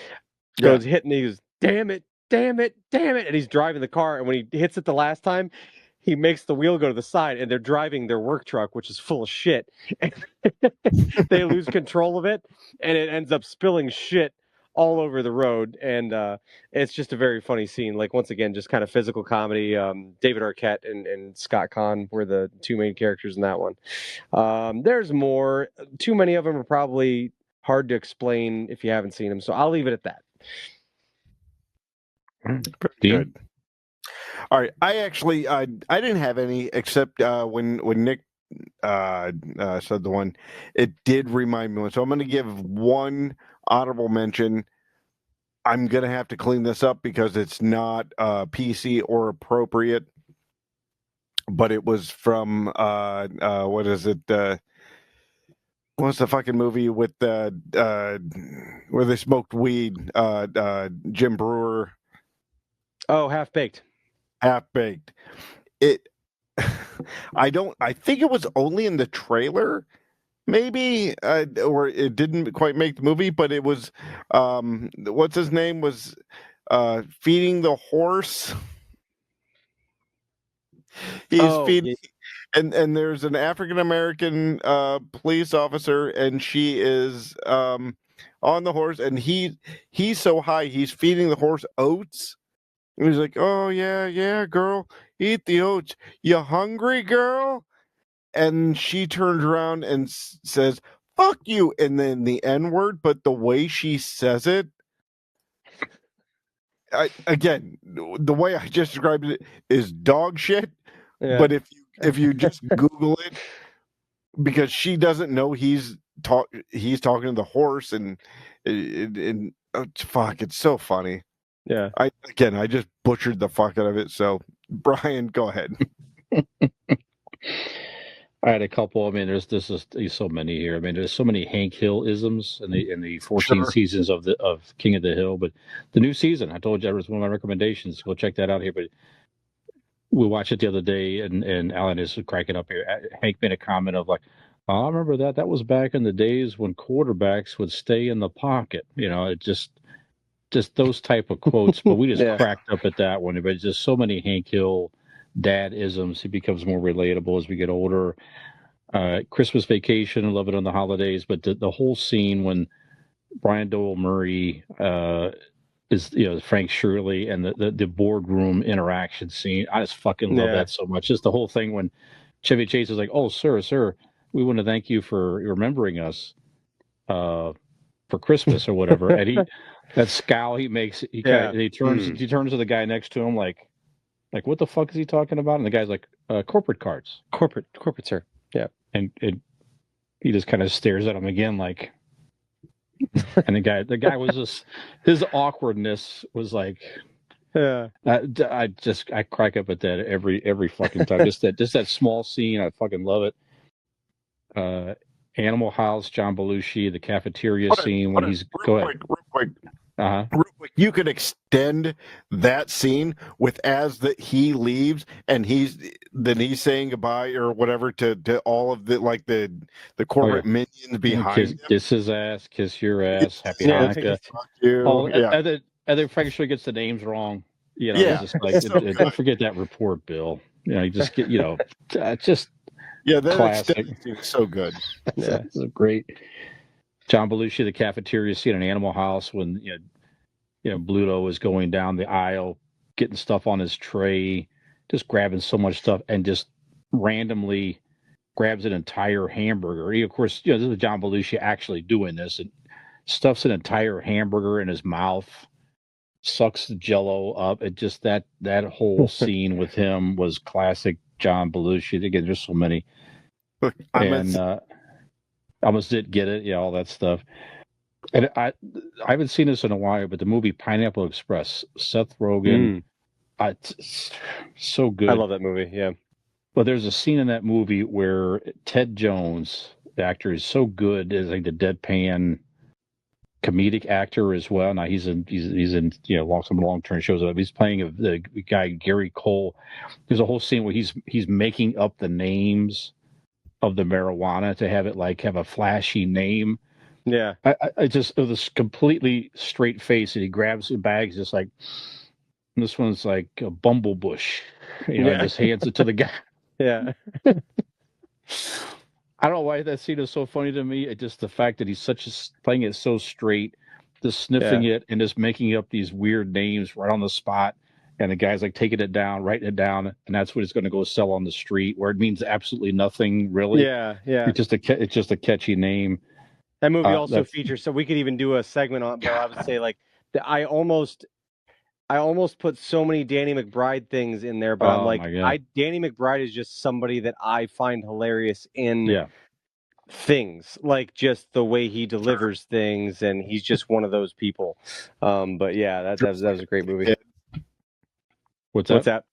Speaker 1: goes hitting. He goes, damn it, and he's driving the car. And when he hits it the last time, he makes the wheel go to the side, and they're driving their work truck, which is full of shit. And they lose control of it, and it ends up spilling shit all over the road. And it's just a very funny scene. Like, once again, just kind of physical comedy. David Arquette and Scott Kahn were the two main characters in that one. There's more. Too many of them are probably hard to explain if you haven't seen them, so I'll leave it at that.
Speaker 4: Good. All right. I actually I didn't have any except when Nick said the one, it did remind me one. So I'm going to give one honorable mention. I'm going to have to clean this up because it's not PC or appropriate, but it was from what is it? What's the fucking movie with where they smoked weed? Jim Brewer.
Speaker 1: Oh, Half Baked.
Speaker 4: Half-Baked. I think it was only in the trailer, maybe, or it didn't quite make the movie, but it was, what's his name was feeding the horse. He's feeding, and there's an African-American police officer, and she is on the horse, and he's so high, he's feeding the horse oats. And he's like, "Oh yeah, girl, eat the oats. You hungry, girl?" And she turns around and says, "Fuck you," and then the N word, but the way she says it, again, the way I just described it is dog shit.
Speaker 1: Yeah.
Speaker 4: But if you just Google it, because she doesn't know he's talking to the horse, and fuck, it's so funny.
Speaker 1: Yeah.
Speaker 4: I just butchered the fuck out of it. So Brian, go ahead.
Speaker 6: I had a couple. I mean, there's so many here. I mean, there's so many Hank Hill isms in the 14 seasons of King of the Hill. But the new season, I told you, that was one of my recommendations. Go check that out here. But we watched it the other day, and Alan is cracking up here. Hank made a comment of like, "Oh, I remember that. That was back in the days when quarterbacks would stay in the pocket." You know, it just those type of quotes. But we just cracked up at that one. But just so many Hank Hill dad isms. He becomes more relatable as we get older. Christmas Vacation, I love it on the holidays. But the whole scene when Brian Doyle Murray is, Frank Shirley, and the boardroom interaction scene, I just fucking love that so much. Just the whole thing when Chevy Chase is like, "Oh, sir, we want to thank you for remembering us for Christmas," or whatever. And that scowl he makes, he turns to the guy next to him like, what the fuck is he talking about? And the guy's like, corporate cards.
Speaker 1: Corporate, sir. Yeah.
Speaker 6: And he just kind of stares at him again like, and the guy was just, his awkwardness was like, I crack up at that every fucking time. just that small scene. I fucking love it. Animal House, John Belushi, the cafeteria scene when he's
Speaker 4: real quick. Real quick, you could extend that scene with he leaves and he's saying goodbye or whatever to all of the corporate minions behind him.
Speaker 6: Kiss his ass, kiss your ass, happy Hanukkah. And then Frank Shirley gets the names wrong. Just like, don't forget that report, Bill. You just get, just
Speaker 4: that
Speaker 6: classic.
Speaker 4: Scene is so good.
Speaker 6: It's a great. John Belushi, the cafeteria scene in Animal House when Bluto is going down the aisle, getting stuff on his tray, just grabbing so much stuff, and just randomly grabs an entire hamburger. Of course, this is John Belushi actually doing this, and stuffs an entire hamburger in his mouth, sucks the Jello up. It just that whole scene with him was classic John Belushi. Again, there's so many.
Speaker 4: Look,
Speaker 6: almost did get it, all that stuff. And I haven't seen this in a while, but the movie Pineapple Express, Seth Rogen, it's so good.
Speaker 1: I love that movie. Yeah,
Speaker 6: but there's a scene in that movie where Ted Jones, the actor, is so good as like the deadpan comedic actor as well. Now he's in some long-term shows. He's playing the guy Gary Cole. There's a whole scene where he's making up the names of the marijuana to have it have a flashy name.
Speaker 1: Yeah.
Speaker 6: I just, with this completely straight face, and he grabs the bags just like, this one's like a bumblebush, just hands it to the guy.
Speaker 1: Yeah.
Speaker 6: I don't know why that scene is so funny to me. It's just the fact that he's playing it so straight, just sniffing it and just making up these weird names right on the spot. And the guy's like taking it down, writing it down, and that's what it's going to go sell on the street, where it means absolutely nothing, really.
Speaker 1: Yeah.
Speaker 6: It's just a catchy name.
Speaker 1: That movie also features, so we could even do a segment on. But I would say I almost put so many Danny McBride things in there, but I'm like, Danny McBride is just somebody that I find hilarious in things, like just the way he delivers things, and he's just one of those people. But yeah, that was a great movie.
Speaker 6: What's
Speaker 1: that?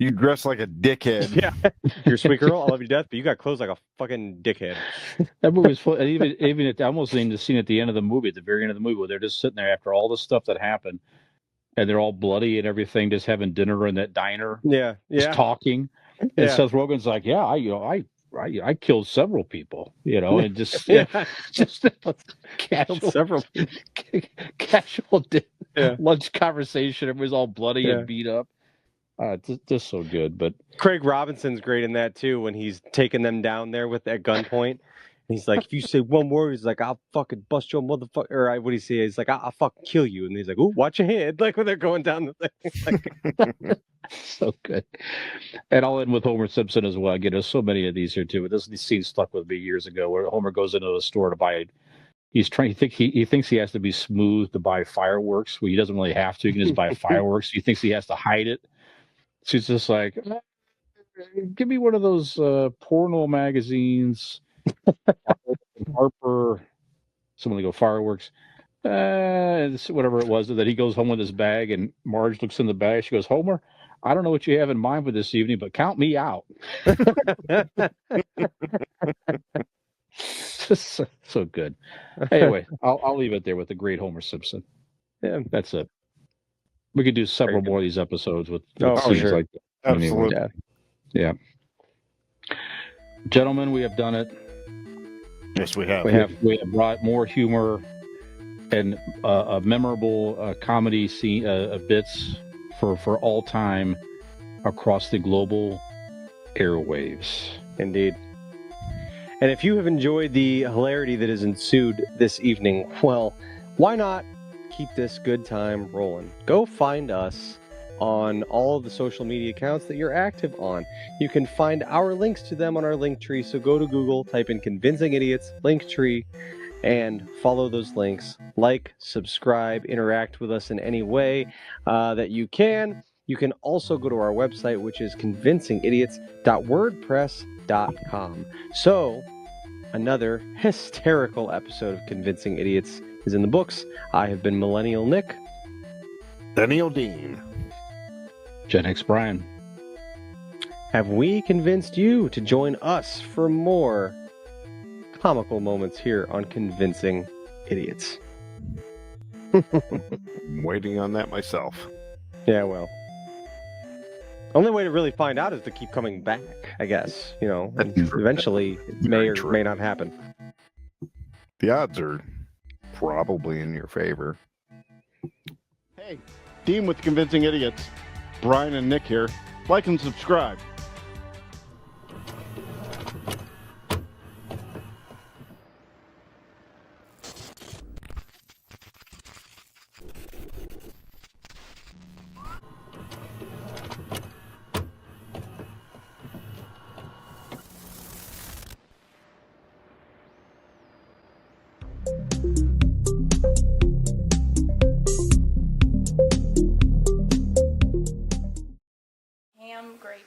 Speaker 4: You dress like a dickhead.
Speaker 1: Yeah, you're a sweet girl. I love you to death, but you got clothes like a fucking dickhead.
Speaker 6: That movie was fun. Even at almost in the scene at the end of the movie, at the very end of the movie, where they're just sitting there after all the stuff that happened, and they're all bloody and everything, just having dinner in that diner.
Speaker 1: Yeah,
Speaker 6: just talking. And Seth Rogen's like, I killed several people, and just just
Speaker 1: several
Speaker 6: casual lunch conversation. Everybody's all bloody and beat up. Just so good. But
Speaker 1: Craig Robinson's great in that too, when he's taking them down there with that gunpoint, He's like, if you say one word, he's like, I'll fucking bust your motherfucker. Or what do you say? He's like, I'll fucking kill you. And he's like, ooh, watch your head. Like when they're going down the thing. Like,
Speaker 6: So good. And I'll end with Homer Simpson as well. Again, there's so many of these here too. This scene stuck with me years ago where Homer goes into the store to buy. He's trying. He thinks he has to be smooth to buy fireworks. Well, he doesn't really have to. He can just buy fireworks. He thinks he has to hide it. So he's just like, give me one of those porno magazines. Harper, someone to go fireworks. Whatever it was, that he goes home with his bag, and Marge looks in the bag. She goes, Homer, I don't know what you have in mind for this evening, but count me out. so good. Anyway, I'll leave it there with the great Homer Simpson.
Speaker 1: Yeah,
Speaker 6: that's it. We could do several more of these episodes with
Speaker 1: scenes
Speaker 6: sure. Like that.
Speaker 4: Absolutely.
Speaker 6: Anyway, yeah. Gentlemen, we have done it.
Speaker 4: Yes, we have.
Speaker 6: We have brought more humor and a memorable comedy scene bits for all time across the global airwaves.
Speaker 1: Indeed. And if you have enjoyed the hilarity that has ensued this evening, well, why not keep this good time rolling? Go find us on all of the social media accounts that you're active on. You can find our links to them on our link tree. So go to Google, type in Convincing Idiots link tree, and follow those links. Like, subscribe, interact with us in any way that you can. You can also go to our website, which is convincingidiots.wordpress.com. So, another hysterical episode of Convincing Idiots is in the books. I have been Millennial Nick.
Speaker 4: Daniel Dean.
Speaker 6: Gen X Brian.
Speaker 1: Have we convinced you to join us for more comical moments here on Convincing Idiots?
Speaker 4: I'm waiting on that myself.
Speaker 1: Yeah, well. Only way to really find out is to keep coming back, I guess. You know, and eventually it may or may not happen.
Speaker 4: The odds are probably in your favor. Hey, Dean with Convincing Idiots. Brian and Nick here. Like and subscribe.
Speaker 2: Great.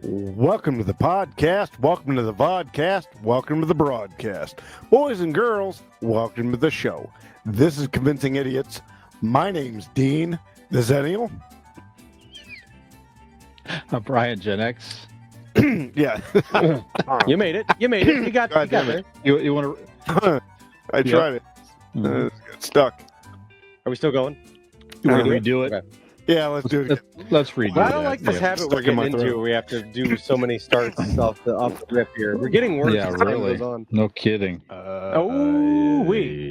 Speaker 4: Welcome to the podcast. Welcome to the vodcast. Welcome to the broadcast. Boys and girls, welcome to the show. This is Convincing Idiots. My name's Dean, the Zennial.
Speaker 6: Brian, Gen X.
Speaker 4: Yeah.
Speaker 1: You made it. You made it. You got there.
Speaker 6: You want
Speaker 4: to... I tried it. Got stuck.
Speaker 1: Are we still going?
Speaker 6: You want to redo it?
Speaker 1: Okay.
Speaker 4: Yeah, let's do it again.
Speaker 6: Let's redo it.
Speaker 1: I don't like this habit we're getting into where we have to do so many starts off the rip here. We're getting worse.
Speaker 6: Yeah, really. No kidding.
Speaker 1: Oh, wee.